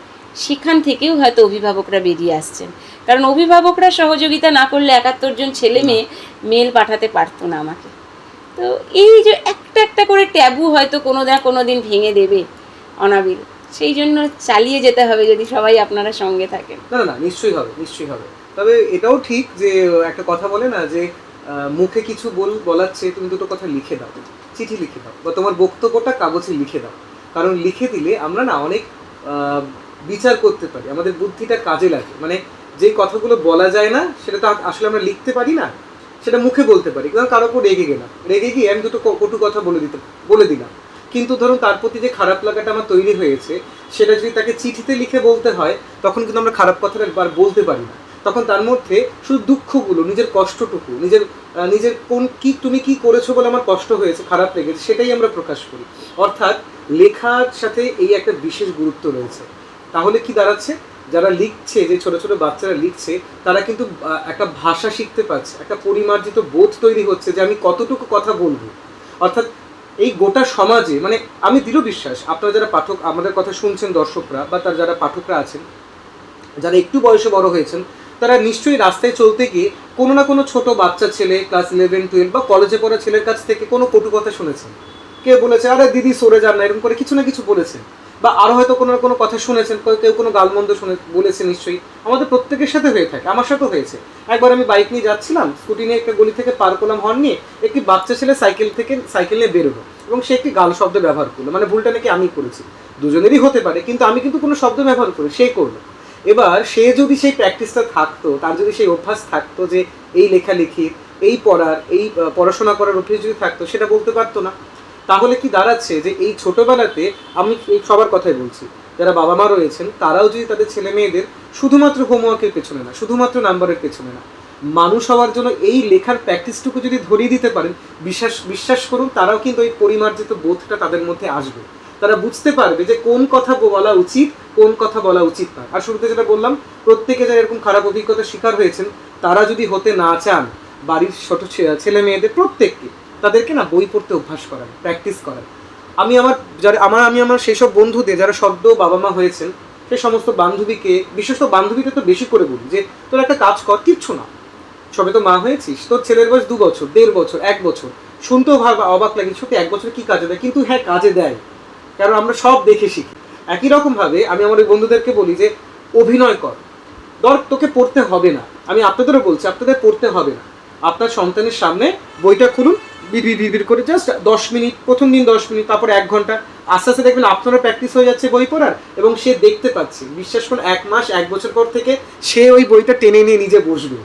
সেখান থেকেও হয়তো অভিভাবকরা বেরিয়ে আসছেন। কারণ অভিভাবকরা সহযোগিতা না করলে 71 জন ছেলে মেয়ে মেল পাঠাতে পারতো না আমাকে। তো এই যে একটা একটা করে ট্যাবু হয়তো কোনো দিন ভেঙে দেবে অনাবিল, সেই জন্য চালিয়ে যেতে হবে যদি সবাই আপনারা সঙ্গে থাকেন। না না, নিশ্চয়ই হবে। তবে এটাও ঠিক যে একটা কথা বলে না যে মুখে কিছু বলার চেয়ে তুমি দুটো কথা লিখে দাও, চিঠি লিখে দাও, বা তোমার বক্তব্যটা কাগজে লিখে দাও। কারণ লিখে দিলে আমরা না অনেক বিচার করতে পারি, আমাদের বুদ্ধিটা কাজে লাগে। মানে যে কথাগুলো বলা যায় না সেটা তো আসলে আমরা লিখতে পারি না, সেটা মুখে বলতে পারি। কারণ কারোর উপর রেগে গিয়ে আমি দুটো কটু কথা বলে দিলাম, কিন্তু ধরুন তার প্রতি যে খারাপ লাগাটা আমার তৈরি হয়েছে সেটা যদি তাকে চিঠিতে লিখে বলতে হয়, তখন কিন্তু আমরা খারাপ কথাটা আর বলতে পারি না। তখন তার মধ্যে শুধু দুঃখগুলো, নিজের কষ্টটুকু, নিজের তুমি কি করেছো বলে আমার কষ্ট হয়েছে, খারাপ লেগেছে, সেটাই আমরা প্রকাশ করি। অর্থাৎ লেখার সাথে এই একটা বিশেষ গুরুত্ব রয়েছে। তাহলে কি দাঁড়াচ্ছে, যারা লিখছে, যে ছোট ছোট বাচ্চারা লিখছে, তারা কিন্তু একটা ভাষা শিখতে পারছে, একটা পরিমার্জিত বোধ তৈরি হচ্ছে যে আমি কতটুকু কথা বলবো। অর্থাৎ এই গোটা সমাজে, মানে আমি দৃঢ় বিশ্বাস আপনারা যারা পাঠক, আমাদের কথা শুনছেন দর্শকরা, বা তার যারা পাঠকরা আছেন, যারা একটু বয়সে বড় হয়েছেন, তারা নিশ্চয়ই রাস্তায় চলতে গিয়ে কোনো না কোনো ছোট বাচ্চা ছেলে, ক্লাস 11, 12 বা কলেজে পড়া ছেলের কাছ থেকে কোনো কটু কথা শুনেছেন। কেউ বলেছে আরে দিদি সরে যান না, এরকম করে কিছু না কিছু বলেছেন। বা আরও হয়তো কোনো না কোনো কথা শুনেছেন, কেউ কোনো গালমন্দ বলেছে। নিশ্চয়ই আমাদের প্রত্যেকের সাথে হয়ে থাকে, আমার সাথেও হয়েছে। একবার আমি বাইক নিয়ে যাচ্ছিলাম, স্কুটি নিয়ে একটা গলি থেকে পার করলাম, হর্ন নিয়ে একটি বাচ্চা ছেলে সাইকেল নিয়ে বেরোলো এবং সে একটি গাল শব্দ ব্যবহার করলো। মানে ভুলটা নাকি আমি করেছি, দুজনেরই হতে পারে, কিন্তু আমি কিন্তু কোনো শব্দ ব্যবহার করি, সে করলো। এবার সে যদি সেই প্র্যাকটিসটা থাকতো, তার যদি সেই অভ্যাস থাকতো যে এই লেখালেখির, এই পড়ার, এই পড়াশোনা করার অভ্যাস যদি থাকতো, সেটা বলতে পারতো না। তাহলে কি দাঁড়াচ্ছে যে এই ছোটবেলাতে, আমি এই সবার কথাই বলছি, যারা বাবা মা রয়েছেন তারাও যদি তাদের ছেলে মেয়েদের শুধুমাত্র হোমওয়ার্কের পেছনে না, শুধুমাত্র নাম্বারের পেছনে না, মানুষ হওয়ার জন্য এই লেখার প্র্যাকটিসটুকু যদি ধরিয়ে দিতে পারেন, বিশ্বাস করুন তারাও কিন্তু এই পরিমার্জিত বোধটা তাদের মধ্যে আসবে। তারা বুঝতে পারবে যে কোন কথা বলা উচিত, কোন কথা বলা উচিত না। আর শুরুতে যেটা বললাম, প্রত্যেকে যারা এরকম খারাপ অভিজ্ঞতার শিকার হয়েছেন, তারা যদি হতে না চান, বাড়ির ছোট ছেলে মেয়েদের প্রত্যেককে, তাদেরকে না বই পড়তে অভ্যাস করান, প্র্যাকটিস করান। আমি আমার সেই সব বন্ধুদের যারা সদ্য বাবা মা হয়েছেন, সেই সমস্ত বান্ধবীকে, বিশেষত বান্ধবীকে তো বেশি করে বলি যে তোর একটা কাজ কর, কিচ্ছু না, সবে তো মা হয়েছিস, তোর ছেলের বয়স 2 বছর, 1.5 বছর, 1 বছর, শুনতেও অবাক লাগে, সত্যি 1 বছর কি কাজে দেয়? কিন্তু হ্যাঁ, কাজে দেয়, কারণ আমরা সব দেখে শিখি। একই রকমভাবে আমি আমার ওই বন্ধুদেরকে বলি যে অভিনয় কর, তোকে পড়তে হবে না। আমি আপনাদেরও বলছি, আপনাদের পড়তে হবে না। আপনার সন্তানের সামনে বইটা খুলুন, বিড় করে জাস্ট 10 মিনিট, প্রথম দিন 10 মিনিট, তারপর 1 ঘন্টা, আস্তে আস্তে দেখবেন আপনারও প্র্যাকটিস হয়ে যাচ্ছে বই পড়ার, এবং সে দেখতে পাচ্ছে। বিশ্বাস করুন 1 মাস 1 বছর পর থেকে সে ওই বইটা টেনে নিয়ে নিজে বসবে।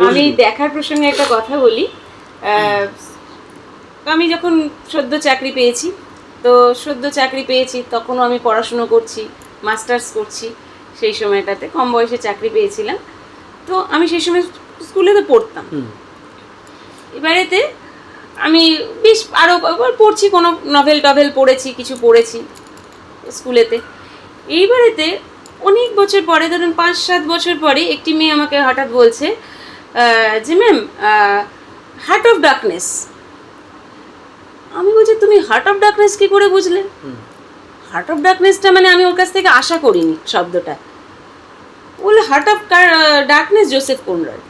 আমি দেখার প্রসঙ্গে একটা কথা বলি। আমি যখন সদ্য চাকরি পেয়েছি তখনও আমি পড়াশুনো করছি, মাস্টার্স করছি। সেই সময়টাতে কম বয়সে চাকরি পেয়েছিলাম, তো আমি সেই সময় স্কুলে তো পড়তাম। এবারেতে আমি বেশ আরও পড়ছি, কোনো নভেল পড়েছি, কিছু পড়েছি স্কুলেতে। এইবারেতে অনেক বছর পরে, ধরুন 5-7 বছর পরে, একটি মেয়ে আমাকে হঠাৎ বলছে যে ম্যাম, হার্ট অফ ডার্কনেস, আমি বলছি তুমি হার্ট অফ ডার্কনেস কি করে বুঝলে? হার্ট অফ ডার্কনেসটা মানে আমি ওর কাছ থেকে আশা করিনি শব্দটা। বলে heart of darkness Joseph Conrad.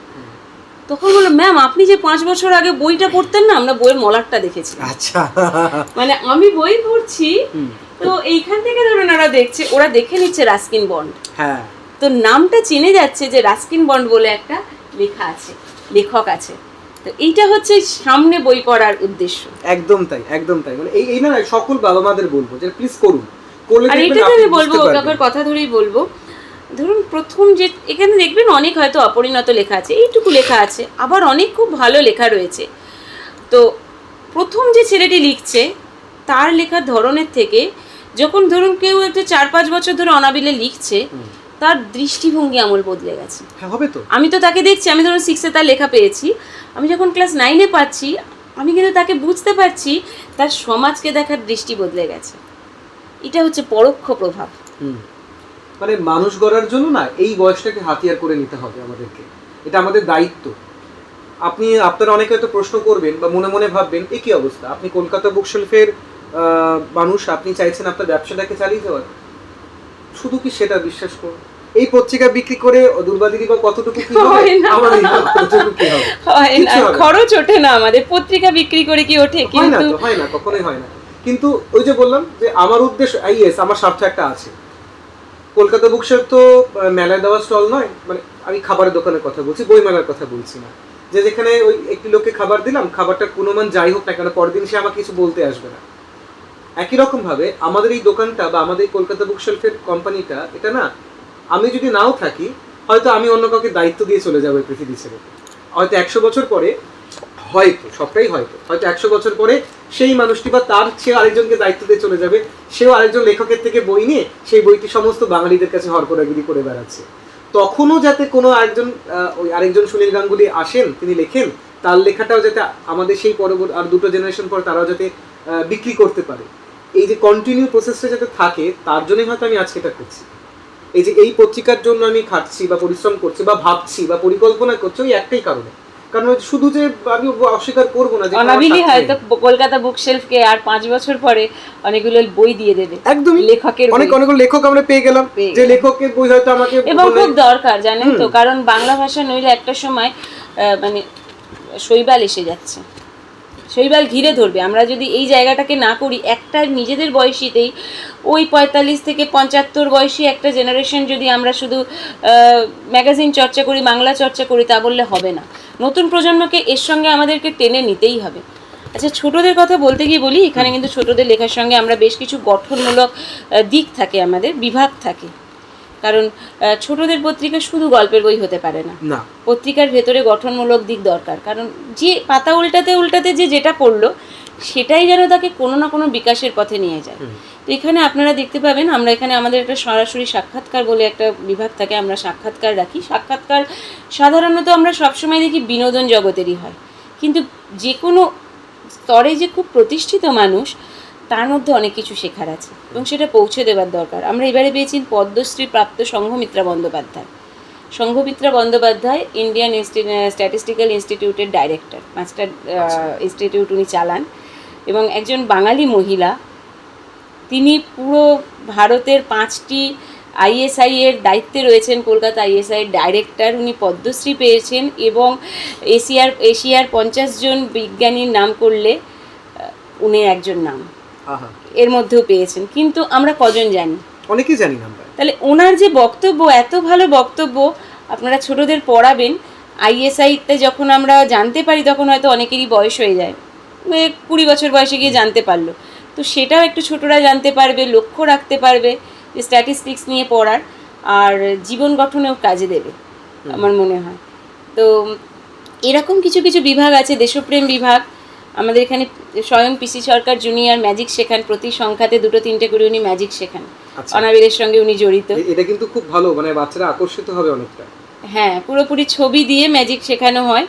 তখন বললো ম্যাম আপনি যে 5 বছর আগে বইটা পড়তেন না, আমরা বইয়ের মলাটটা দেখেছি। আচ্ছা, মানে আমি বই পড়ছি তো এইখান থেকে ধরুন ওরা দেখে নিচ্ছে রাস্কিন বন্ড। হ্যাঁ, তো নামটা চিনে যাচ্ছে যে রাস্কিন বন্ড বলে একটা লেখা আছে, লেখক আছে। তো এইটা হচ্ছে সামনে বই পড়ার উদ্দেশ্য। একদম তাই, একদম তাই। মানে এই না সকল বাবা মাদের বলবো যে প্লিজ করুন, করলে আর দেখবেন এটা আপনি আমি বুঝতে বলবো, পারবেন। কাকার কথা ধরেই বলবো, ধরুন প্রথম যে এখানে দেখবেন অনেক হয়তো অপরিণত লেখা আছে, এইটুকু লেখা আছে, আবার অনেক খুব ভালো লেখা রয়েছে। তো প্রথম যে ছেলেটি লিখছে তার লেখার ধরনের থেকে যখন ধরুন কেউ একটা 4-5 বছর ধরে অনাবিলে লিখছে, তার দৃষ্টিভঙ্গি আমল বদলে গেছে। হ্যাঁ, হবে তো। আমি তো তাকে দেখছি, আমি ধরুন 6-এ তার লেখা পেয়েছি, আমি যখন ক্লাস 9-এ পাচ্ছি আমি কিন্তু তাকে বুঝতে পারছি তার সমাজকে দেখার দৃষ্টি বদলে গেছে। এটা হচ্ছে পরোক্ষ প্রভাব। মানে মানুষ গড়ার জন্য না এই বয়সটাকে হাতিয়ার করে নিতে হবে আমাদেরকে, এটা আমাদের দায়িত্ব। আপনারা অনেকে হয়তো প্রশ্ন করবেন বা মনে মনে ভাববেন এ কি অবস্থা, আপনি কলকাতা বুকশেলফের মানুষ, আপনি চাইছেন আপনার ব্যবসাটাকে চালিয়ে যাওয়ার, শুধু কি সেটা বিশ্বাস করুন? এই পত্রিকা বিক্রি করে দুর্বাদিনী বা কতটুকু কি হবে, আমাদের কতটুকু কি হবে? হয় না, খরচ ওঠে না আমাদের, পত্রিকা বিক্রি করে কি ওঠে? কিন্তু হয় না, কখনোই হয় না। কিন্তু ওই যে বললাম যে আমার উদ্দেশ্য আমার স্বার্থ একটা আছে। কলকাতা বুকশেলফ তো মেলায় দেওয়া স্টল নয়, মানে আমি খাবারের দোকানের কথা বলছি, বই মেলার কথা বলছি না, যে যেখানে ওই একটি লোককে খাবার দিলাম, খাবারটা কোনো মান যাই হোক না কেন পরের দিন সে আমাকে কিছু বলতে আসবে না। একই রকম ভাবে আমাদের এই দোকানটা বা আমাদের এই কলকাতা বুকশেলফের কোম্পানিটা, এটা না আমি যদি নাও থাকি, হয়তো আমি অন্য কাউকে দায়িত্ব দিয়ে চলে যাবো এই পৃথিবী ছেড়ে। হয়তো 100 বছর পরে, হয়তো সবটাই হয়তো 100 বছর পরে সেই মানুষটি বা তার সে আরেকজনকে দায়িত্ব দিয়ে চলে যাবে, সেও আরেকজন লেখকের থেকে বই নিয়ে সেই বইটি সমস্ত বাঙালিদের কাছে হরকরাগিরি করে বেড়াচ্ছে। তখনও যাতে কোনো ওই আরেকজন সুনীল গাঙ্গুলি আসেন, তিনি লেখেন, তার লেখাটাও যাতে আমাদের সেই পরবর্তী আর 2টো জেনারেশন পর তারাও যাতে বিক্রি করতে পারে, এই যে কন্টিনিউ প্রসেসটা যাতে থাকে, তার জন্যই হয়তো আমি আজকে এটা করছি। এই যে এই পত্রিকার জন্য আমি খাটছি বা পরিশ্রম করছি বা ভাবছি বা পরিকল্পনা করছি, ওই একটাই কারণে। কারণ শুধু যে আমি অস্বীকার করবো না যে অনাবিলি হয়তো কলকাতা বুকশেলফকে আর 5 বছর পরে অনেকগুলো বই দিয়ে দেবে, একদমই লেখকের অনেক লেখক আমরা পেয়ে গেলাম, যে লেখকের বই হয়তো আমাকে, এবং খুব দরকার জানেন তো, কারণ বাংলা ভাষা নইলে একটা সময় মানে শৈবাল এসে যাচ্ছে, শৈবাল ঘিরে ধরবে। আমরা যদি এই জায়গাটাকে না করি, একটা নিজেদের বয়সীতেই ওই 45 থেকে 75 বয়সী একটা জেনারেশন যদি আমরা শুধু ম্যাগাজিন চর্চা করি, বাংলা চর্চা করি, তা বললে হবে না। নতুন প্রজন্মকে এর সঙ্গে আমাদেরকে টেনে নিতেই হবে। আচ্ছা, ছোটদের কথা বলতে গিয়ে বলি, এখানে কিন্তু ছোটদের লেখার সঙ্গে আমরা বেশ কিছু গঠনমূলক দিক থাকে, আমাদের বিভাগ থাকে। কারণ ছোটদের পত্রিকা শুধু গল্পের বই হতে পারে না, পত্রিকার ভেতরে গঠনমূলক দিক দরকার। কারণ যে পাতা উল্টাতে উল্টাতে যেটা পড়লো সেটাই যেন তাকে কোনো না কোনো বিকাশের পথে নিয়ে যায়। তো এখানে আপনারা দেখতে পাবেন, আমরা এখানে আমাদের একটা সরাসরি সাক্ষাৎকার বলে একটা বিভাগ থাকে, আমরা সাক্ষাৎকার রাখি। সাক্ষাৎকার সাধারণত আমরা সবসময় দেখি বিনোদন জগতেরই হয়, কিন্তু যে কোনো স্তরে যে খুব প্রতিষ্ঠিত মানুষ, তার মধ্যে অনেক কিছু শেখার আছে এবং সেটা পৌঁছে দেওয়ার দরকার। আমরা এবারে পেয়েছি পদ্মশ্রী প্রাপ্ত সংঘমিত্রা বন্দ্যোপাধ্যায়। সংঘমিত্রা বন্দ্যোপাধ্যায় ইন্ডিয়ান স্ট্যাটিস্টিক্যাল ইনস্টিটিউটের ডাইরেক্টর, মাস্টার ইনস্টিটিউট উনি চালান, এবং একজন বাঙালি মহিলা। তিনি পুরো ভারতের 5টি ISI এর দায়িত্বে রয়েছেন, কলকাতা ISI এর ডাইরেক্টর। উনি পদ্মশ্রী পেয়েছেন এবং এশিয়ার 50 জন বিজ্ঞানীর নাম করলে উনি একজন নাম এর মধ্যেও পেয়েছেন। কিন্তু আমরা কজন জানি? অনেকেই জানি না আমরা। তাহলে ওনার যে বক্তব্য, এত ভালো বক্তব্য, আপনারা ছোটদের পড়াবেন। ISI-তে যখন আমরা জানতে পারি তখন হয়তো অনেকেরই বয়স হয়ে যায়, 20 বছর বয়সে গিয়ে জানতে পারলো। তো সেটাও একটু ছোটরা জানতে পারবে, লক্ষ্য রাখতে পারবে যে স্ট্যাটিস্টিক্স নিয়ে পড়ার, আর জীবন গঠনেও কাজে দেবে আমার মনে হয়। তো এরকম কিছু কিছু বিভাগ আছে, দেশপ্রেম বিভাগ। আমাদের এখানে স্বয়ং পিসি সরকার জুনিয়র ম্যাজিক শেখান, প্রতি সংখ্যাতে 2-3টে করে উনি ম্যাজিক শেখান। অনাবিলের সঙ্গে উনি জড়িত। এটা কিন্তু খুব ভালো, মানে বাচ্চারা আকর্ষিত হবে অনেকটা। হ্যাঁ, পুরোপুরি ছবি দিয়ে ম্যাজিক শেখানো হয়।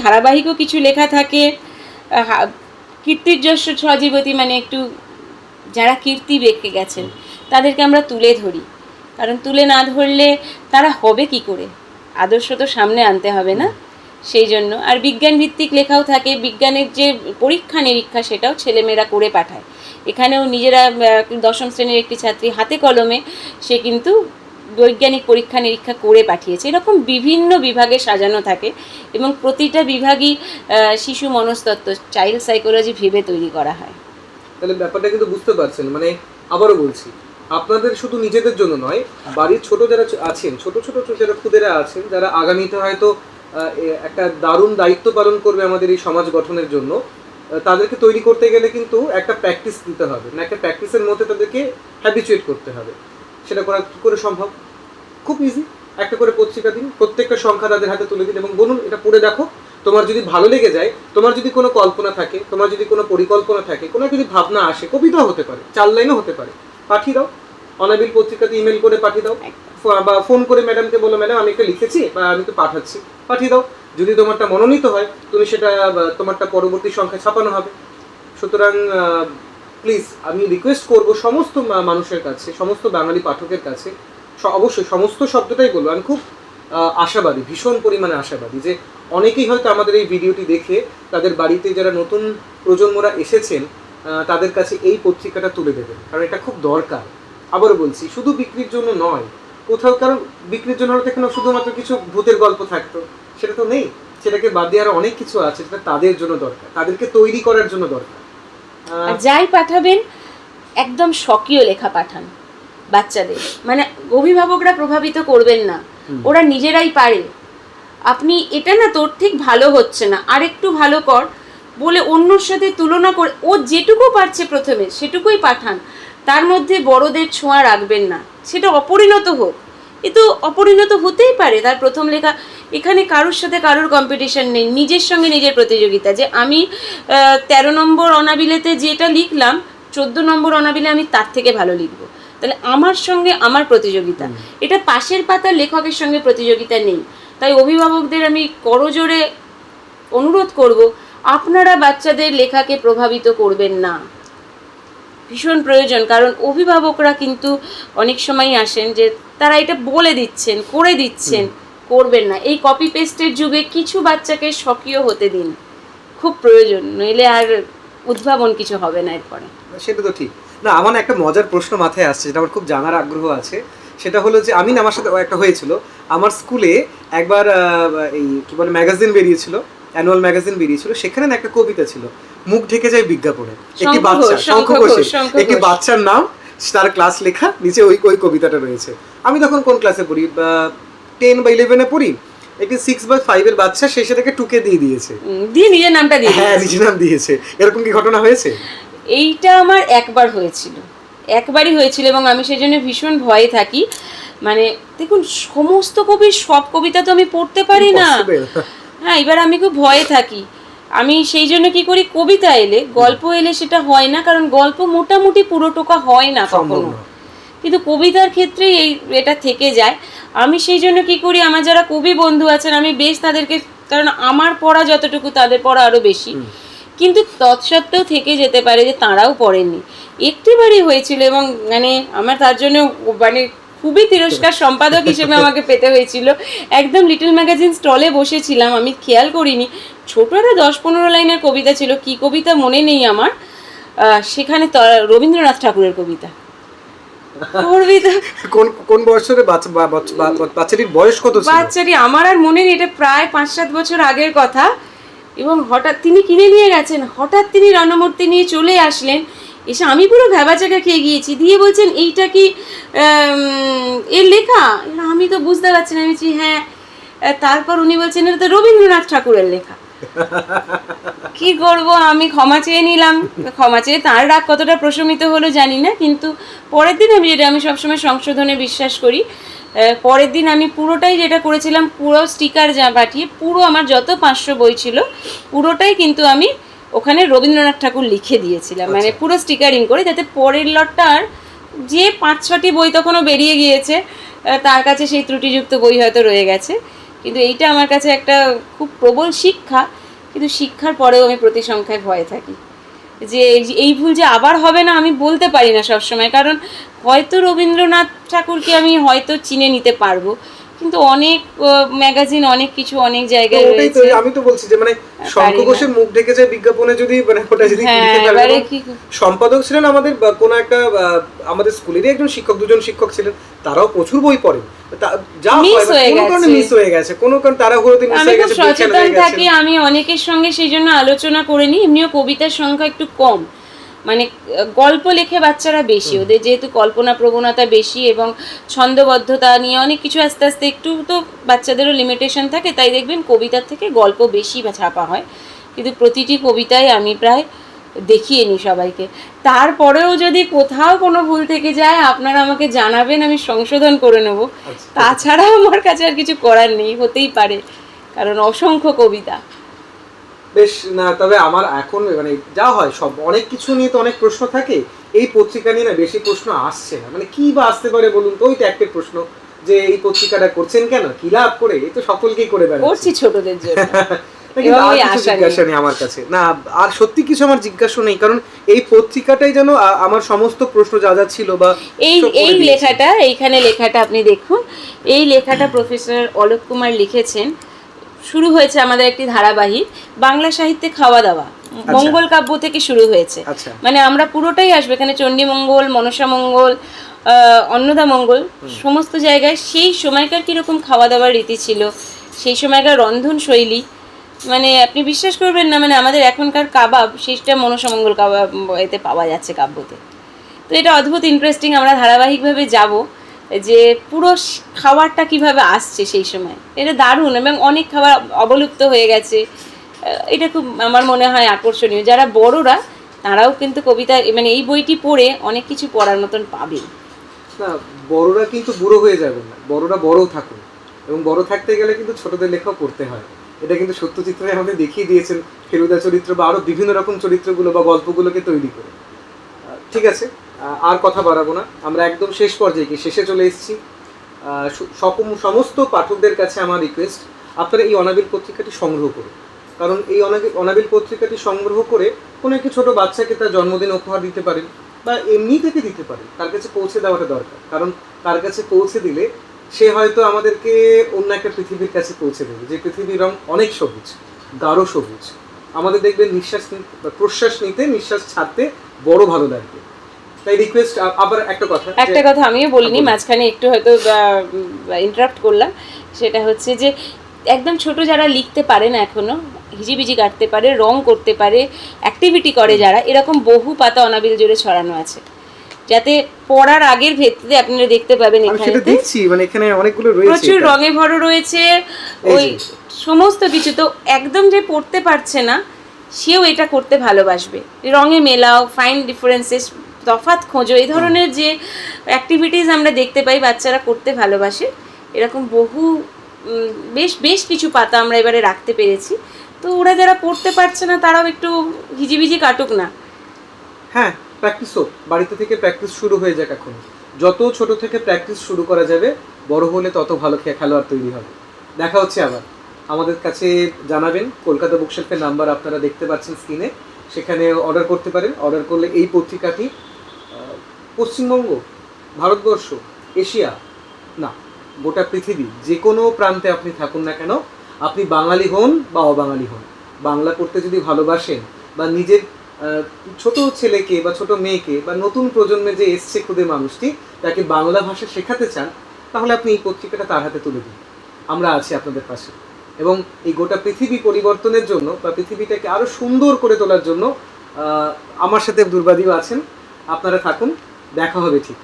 ধারাবাহিকও কিছু লেখা থাকে। কীর্তির্যস্য সজীবতী, মানে একটু যারা কীর্তি রেখে গেছেন তাদেরকে আমরা তুলে ধরি, কারণ তুলে না ধরলে তারা হবে কি করে, আদর্শ তো সামনে আনতে হবে না, সেই জন্য। আর বিজ্ঞান ভিত্তিক লেখাও থাকে, বিজ্ঞানের যে পরীক্ষা নিরীক্ষা সেটাও ছেলেমেয়েরা করে পাঠায়। এখানেও নিজেরা 10ম শ্রেণীর একটি ছাত্রী হাতে কলমে সে কিন্তু বৈজ্ঞানিক পরীক্ষা নিরীক্ষা করে পাঠিয়েছে। এরকম বিভিন্ন বিভাগে সাজানো থাকে এবং প্রতিটা বিভাগই শিশু মনস্তত্ত্ব, চাইল্ড সাইকোলজি ভেবে তৈরি করা হয়। তাহলে ব্যাপারটা কিন্তু বুঝতে পারছেন, মানে আবারও বলছি, আপনাদের শুধু নিজেদের জন্য নয়, বাড়ির ছোট যারা আছেন, ছোট ছোট যারা খুদেরা আছেন, যারা আগামীতে হয়তো একটা দারুণ দায়িত্ব পালন করবে আমাদের এই সমাজ গঠনের জন্য, তাদেরকে তৈরি করতে গেলে কিন্তু একটা প্র্যাকটিস দিতে হবে, না একটা প্র্যাকটিসের মধ্যে তাদেরকে হ্যাবিচুয়েট করতে হবে। সেটা করা কী করে সম্ভব? খুব ইজি, একটা করে পত্রিকা দিন, প্রত্যেকটা সংখ্যা তাদের হাতে তুলে দিন এবং বলুন এটা পড়ে দেখো, তোমার যদি ভালো লেগে যায়, তোমার যদি কোনো কল্পনা থাকে, তোমার যদি কোনো পরিকল্পনা থাকে, কোনো যদি ভাবনা আসে, কবিতাও হতে পারে, 4 লাইনও হতে পারে, পাঠিয়ে দাও। অনাবিল পত্রিকাতে ইমেল করে পাঠিয়ে দাও, বা ফোন করে ম্যাডামকে বলো, ম্যাডাম আমি একটা লিখেছি বা আমি তো পাঠাচ্ছি, পাঠিয়ে দাও। যদি তোমারটা মনোনীত হয়, তুমি সেটা তোমারটা পরবর্তী সংখ্যায় ছাপানো হবে। সুতরাং প্লিজ আমি রিকোয়েস্ট করব সমস্ত মানুষের কাছে, সমস্ত বাঙালি পাঠকের কাছে, অবশ্যই সমস্ত শব্দটাই বলবো, আমি খুব আশাবাদী, ভীষণ পরিমাণে আশাবাদী যে অনেকেই হয়তো আমাদের এই ভিডিওটি দেখে তাদের বাড়িতে যারা নতুন প্রজন্মরা এসেছেন তাদের কাছে এই পত্রিকাটা তুলে দেবেন, কারণ এটা খুব দরকার। আবারও বলছি, শুধু বিক্রির জন্য নয় কোথাও, কারণ বিক্রির জন্য হয়তো এখানে শুধুমাত্র কিছু ভূতের গল্প থাকতো, সেটা তো নেই, সেটাকে বাদ দিয়ে আরো অনেক কিছু আছে যেটা তাদের জন্য দরকার, তাদেরকে তৈরি করার জন্য দরকার। আর যাই পাঠাবেন একদম স্বকীয় লেখা পাঠান বাচ্চাদের, মানে অভিভাবকরা প্রভাবিত করবেন না, ওরা নিজেরাই পারে। আপনি এটা না তোর ঠিক ভালো হচ্ছে না, আর একটু ভালো কর বলে অন্যর সাথে তুলনা করে ও যেটুকু পারছে প্রথমে সেটুকুই পাঠান, তার মধ্যে বড়দের ছোঁয়া রাখবেন না, সেটা অপরিণত হোক। এ তো অপরিণত হতেই পারে, তার প্রথম লেখা। এখানে কারোর সাথে কারোর কম্পিটিশন নেই, নিজের সঙ্গে নিজের প্রতিযোগিতা। যে আমি 13 নম্বর অনাবিলেতে যেটা লিখলাম 14 নম্বর অনাবিলে আমি তার থেকে ভালো লিখব, তাহলে আমার সঙ্গে আমার প্রতিযোগিতা। এটা পাশের পাতার লেখকের সঙ্গে প্রতিযোগিতা নেই। তাই অভিভাবকদের আমি করজোরে অনুরোধ করব, আপনারা বাচ্চাদের লেখাকে প্রভাবিত করবেন না, ভীষণ প্রয়োজন। কারণ অভিভাবকরা কিন্তু অনেক সময় আসেন যে তারা এটা বলে দিচ্ছেন, করে দিচ্ছেন, করবেন না। এই কপি পেস্টের যুগে কিছু বাচ্চাকে স্বকীয় হতে দিন, খুব প্রয়োজন, নইলে আর উদ্ভাবন কিছু হবে না এরপরে। সেটা তো ঠিক না। আমার একটা মজার প্রশ্ন মাথায় আসছে, যেটা আমার খুব জানার আগ্রহ আছে। সেটা হলো যে আমি না, আমার সাথে একটা হয়েছিল, আমার স্কুলে একবার এই কি বলে ম্যাগাজিন বেরিয়েছিল, অ্যানুয়াল ম্যাগাজিন বেরিয়েছিল, সেখানে না একটা কবিতা ছিল, মুখ ঢেকে যায় বিজ্ঞাপনে। একটি বাচ্চা, শঙ্খ ঘোষের একটি বাচ্চার নাম, তার ক্লাস লেখা, নিচে ওই কবিতাটা রয়েছে। আমি তখন কোন ক্লাসে পড়ি, 10 বা 11-এ পড়ি। একটি 6 বা 5-এর বাচ্চা সে সেটাকে টুকে দিয়ে দিয়েছে, দিয়ে নিজের নামটা দিয়ে, হ্যাঁ নিজের নাম দিয়েছে। এরকম কি ঘটনা হয়েছে? এইটা আমার একবারই হয়েছিল এবং আমি সেই জন্য ভীষণ ভয়ে থাকি। মানে দেখুন, সমস্ত কবির সব কবিতা তো আমি পড়তে পারি না, হ্যাঁ, এবার আমি খুব ভয়ে থাকি। আমি সেই জন্য কি করি, কবিতা এলে, গল্প এলে সেটা হয় না, কারণ গল্প মোটামুটি পুরো টোকা হয় না কখনো, কিন্তু কবিতার ক্ষেত্রে এটা থেকে যায়। আমি সেই জন্য কি করি, আমার যারা কবি বন্ধু আছেন আমি বেশ তাদেরকে, কারণ আমার পড়া যতটুকু তাদের পড়া আরও বেশি, কিন্তু তৎসত্ত্বেও থেকে যেতে পারে যে তাঁরাও পড়েননি। একটিবারই হয়েছিল এবং মানে আমার তার জন্য মানে খুবই তিরস্কার সম্পাদক হিসেবে আমাকে পেতে হয়েছিল। একদম লিটল ম্যাগাজিন স্টলে বসেছিলাম, আমি খেয়াল করিনি, ছোট একটা 10-15 লাইনের কবিতা ছিল, কি কবিতা মনে নেই আমার, সেখানে রবীন্দ্রনাথ ঠাকুরের কবিতা। কোন বয়সের বাচ্চাটির বয়স কত ছিল? বাচ্চাটি আমার আর মনে নেই, এটা প্রায় 5-7 বছর আগের কথা। এবং হঠাৎ তিনি কিনে নিয়ে গেছেন, হঠাৎ তিনি রণমূর্তি নিয়ে চলে আসলেন, এসে আমি পুরো ভ্যাবাচাকা খেয়ে গিয়েছি, দিয়ে বলছেন এইটা কি এর লেখা? আমি তো বুঝতে পারছি না। আমি বলছি হ্যাঁ। তারপর উনি বলছেন এটা তো রবীন্দ্রনাথ ঠাকুরের লেখা। কি করব, আমি ক্ষমা চেয়ে নিলাম। ক্ষমা চেয়ে তার রাগ কতটা প্রশমিত হলো জানি না, কিন্তু পরের দিন আমি সবসময় সংশোধনে বিশ্বাস করি। পরের দিন আমি পুরোটাই যেটা করেছিলাম, পুরো স্টিকার যা পাঠিয়ে পুরো আমার যত 500 বই ছিল পুরোটাই কিন্তু আমি ওখানে রবীন্দ্রনাথ ঠাকুর লিখে দিয়েছিলাম, মানে পুরো স্টিকারিং করে, যাতে পরের লটটার যে 5-6টি বই তখনও বেরিয়ে গিয়েছে তার কাছে সেই ত্রুটিযুক্ত বই হয়তো রয়ে গেছে। কিন্তু এইটা আমার কাছে একটা খুব প্রবল শিক্ষা, কিন্তু শিক্ষার পরেও আমি প্রতিসংখ্যায় ভয়ে থাকি যে এই ভুল যে আবার হবে না, আমি বলতে পারি না সবসময়। কারণ হয়তো রবীন্দ্রনাথ ঠাকুরকে আমি হয়তো চিনে নিতে পারবো, কিন্তু অনেক ম্যাগাজিন, অনেক কিছু, অনেক তো জায়গায় ওটাই তো রয়েছে। আমি তো বলছি যে মানে শঙ্খ ঘোষের মুখ ঢেকে যায় বিজ্ঞাপনে, যদি মানে ওটা যদি হ্যাঁ, লিখে ফেলে। এবারে এবং কি সম্পাদক ছিলেন আমাদের কোনো একটা আমাদের স্কুলেরই একজন শিক্ষক, দুজন শিক্ষক ছিলেন, তারাও প্রচুর বই পড়েন। যা Miss হয় হয়ে কোনো কারণে গেছে। মিস হয়ে গেছে, কোনো কারণ তাড়াহুড়োতে মিস আমি হয়ে খুব গেছে, বেখেয়াল সচেতন হয়ে গেছে। থাকি, আমি অনেকের সঙ্গে সেই জন্য আলোচনা করে নিই। এমনিও কবিতার সংখ্যা একটু কম, মানে গল্প লেখে বাচ্চারা বেশি, ওদের যেহেতু কল্পনা প্রবণতা বেশি এবং ছন্দবদ্ধতা নিয়ে অনেক কিছু আস্তে আস্তে একটু তো বাচ্চাদেরও লিমিটেশন থাকে, তাই দেখবেন কবিতার থেকে গল্প বেশি বা ছাপা হয়। কিন্তু প্রতিটি কবিতায় আমি প্রায় দেখিয়ে নিই সবাইকে। তারপরেও যদি কোথাও কোনো ভুল থেকে যায় আপনারা আমাকে জানাবেন, আমি সংশোধন করে নেব। আচ্ছা। তাছাড়া আমার কাছে আর কিছু করার নেই, হতেই পারে, কারণ অসংখ্য কবিতা। বেশ, না তবে আমার এখন মানে যা হয় সব অনেক কিছু নিয়ে তো অনেক প্রশ্ন থাকে, এই পত্রিকা নিয়ে না বেশি প্রশ্ন আসছে না। মানে কি বা আসতে পারে বলুন তো, ওইটা একটা প্রশ্ন যে এই পত্রিকাটা করছেন কেন, কি লাভ করে, এই তো সকলকেই করে বেড়াচ্ছি। করছি ছোটদের জন্য। কিন্তু আর কিছু জিজ্ঞাসা নেই আমার কাছে, না আর সত্যি কিছু আমার জিজ্ঞাসা নেই, কারণ এই পত্রিকাটাই যেন আমার সমস্ত প্রশ্ন যা যা ছিল বা এই লেখাটা, এইখানে লেখাটা আপনি দেখুন, এই লেখাটা প্রফেসর অলোক কুমার লিখেছেন। শুরু হয়েছে আমাদের একটি ধারাবাহিক বাংলা সাহিত্যে খাওয়া দাওয়া, মঙ্গল কাব্য থেকে শুরু হয়েছে। মানে আমরা পুরোটাই আসবে এখানে, চণ্ডী মঙ্গল, মনসা মঙ্গল, অন্নদা মঙ্গল, সমস্ত জায়গায় সেই সময়কার কীরকম খাওয়া দাওয়ার রীতি ছিল, সেই সময়কার রন্ধন শৈলী। মানে আপনি বিশ্বাস করবেন না, মানে আমাদের এখনকার কাবাব সেটা মনসা মঙ্গল কাবাব এতে পাওয়া যাচ্ছে কাব্যতে। তো এটা অদ্ভুত ইন্টারেস্টিং, আমরা ধারাবাহিকভাবে যাব যে পুরো খাবারটা কিভাবে আসছে সেই সময়। এটা দারুণ, এবং অনেক খাবার অবলুপ্ত হয়ে গেছে। এটা খুব আমার মনে হয় আকর্ষণীয়। যারা বড়রা তারাও কিন্তু কবিতা, মানে এই বইটি পড়ে অনেক কিছু পড়ার মতন পাবে। না, বড়রা কিন্তু বুড়ো হয়ে যাবেন না, বড়রা বড় থাকুন, এবং বড় থাকতে গেলে কিন্তু ছোটদের লেখাও পড়তে হয়। এটা কিন্তু সত্যচিত্রে আমাদের দেখিয়ে দিয়েছেন ফেলুদা চরিত্র বা আরো বিভিন্ন রকম চরিত্রগুলো বা গল্পগুলোকে তৈরি করে। ঠিক আছে, আর কথা বাড়াবো না, আমরা একদম শেষ পর্যায়ে কি শেষে চলে এসেছি। সমস্ত পাঠকদের কাছে আমার রিকোয়েস্ট, আপনারা এই অনাবিল পত্রিকাটি সংগ্রহ করুন। কারণ এই অনাবিল পত্রিকাটি সংগ্রহ করে কোনো একটি ছোটো বাচ্চাকে তার জন্মদিন উপহার দিতে পারেন, বা এমনি থেকে দিতে পারেন, তার কাছে পৌঁছে দেওয়াটা দরকার। কারণ তার কাছে পৌঁছে দিলে সে হয়তো আমাদেরকে অন্য একটা পৃথিবীর কাছে পৌঁছে দেবে, যে পৃথিবীর রং অনেক সবুজ, গাঢ় সবুজ। আমাদের দেখবেন নিঃশ্বাস প্রশ্বাস নিতে, নিঃশ্বাস ছাড়তে বড় ভালো লাগবে। তাই রিকোয়েস্ট। আবার একটা কথা আমিও বলিনি, মাঝখানে একটু হয়তো ইন্টারাপ্ট করলাম। সেটা হচ্ছে যে একদম ছোট যারা লিখতে পারে না এখনো, হিজিবিজি কাটতে পারে, রং করতে পারে, অ্যাক্টিভিটি করে যারা, এরকম বহু পাতা অনাবিল জুড়ে ছড়ানো আছে, যাতে পড়ার আগের ভিত্তিতে আপনারা দেখতে পাবেন। এখানে দেখছি মানে এখানে অনেকগুলো রয়েছে, প্রচুর রঙে ভরো রয়েছে ওই সমস্ত কিছু। তো একদম যে পড়তে পারছে না সেও এটা করতে ভালোবাসবে। রঙে মেলাও, ফাইন ডিফারেন্সেস, তফাৎ খোঁজো, এই ধরনের যে অ্যাক্টিভিটিস আমরা দেখতে পাই বাচ্চারা করতে ভালোবাসে, এরকম বহু বেশ কিছু পাতা আমরা এবারে রাখতে পেরেছি। তো ওরা যারা পড়তে পারছে না তারাও একটু হিজিবিজি কাটুক না। হ্যাঁ, প্র্যাকটিস হোক, বাড়িতে থেকে প্র্যাকটিস শুরু হয়ে যাক। এখন যত ছোট থেকে প্র্যাকটিস শুরু করা যাবে, বড় হলে তত ভালো খেলোয়াড় তৈরি হবে। দেখা হচ্ছে আবার। আমাদের কাছে জানাবেন, কলকাতা বুকশেলফের নাম্বার আপনারা দেখতে পাচ্ছেন স্ক্রিনে, সেখানে অর্ডার করতে পারেন। অর্ডার করলে এই পত্রিকাটি পশ্চিমবঙ্গ, ভারতবর্ষ, এশিয়া না, গোটা পৃথিবী যে কোনো প্রান্তে আপনি থাকুন না কেন, আপনি বাঙালি হন বা অবাঙালি হন, বাংলা পড়তে যদি ভালোবাসেন, বা নিজের ছোট ছেলেকে বা ছোট মেয়েকে বা নতুন প্রজন্মে যে এসছে খুদে মানুষটি, তাকে বাংলা ভাষা শেখাতে চান, তাহলে আপনি এই পত্রিকাটা তার হাতে তুলে দিন। আমরা আছি আপনাদের পাশে। এবং এই গোটা পৃথিবী পরিবর্তনের জন্য বা পৃথিবীটাকে আরও সুন্দর করে তোলার জন্য আমার সাথে দুর্বাদিও আছেন। আপনারা থাকুন, দেখা হবে ঠিক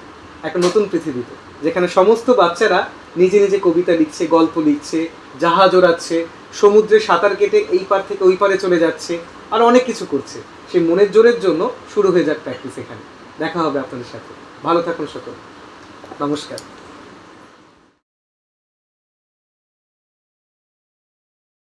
একটা নতুন পৃথিবীতে, যেখানে সমস্ত বাচ্চারা নিজে নিজে কবিতা লিখছে, গল্প লিখছে, জাহাজ ওড়াচ্ছে, সমুদ্রে সাঁতার কেটে এই পার থেকে ওই পারে চলে যাচ্ছে, আর অনেক কিছু করছে। সেই মনের জোরের জন্য শুরু হয়ে যাক প্র্যাকটিস এখানে। দেখা হবে আপনাদের সাথে। ভালো থাকুন সকল, নমস্কার।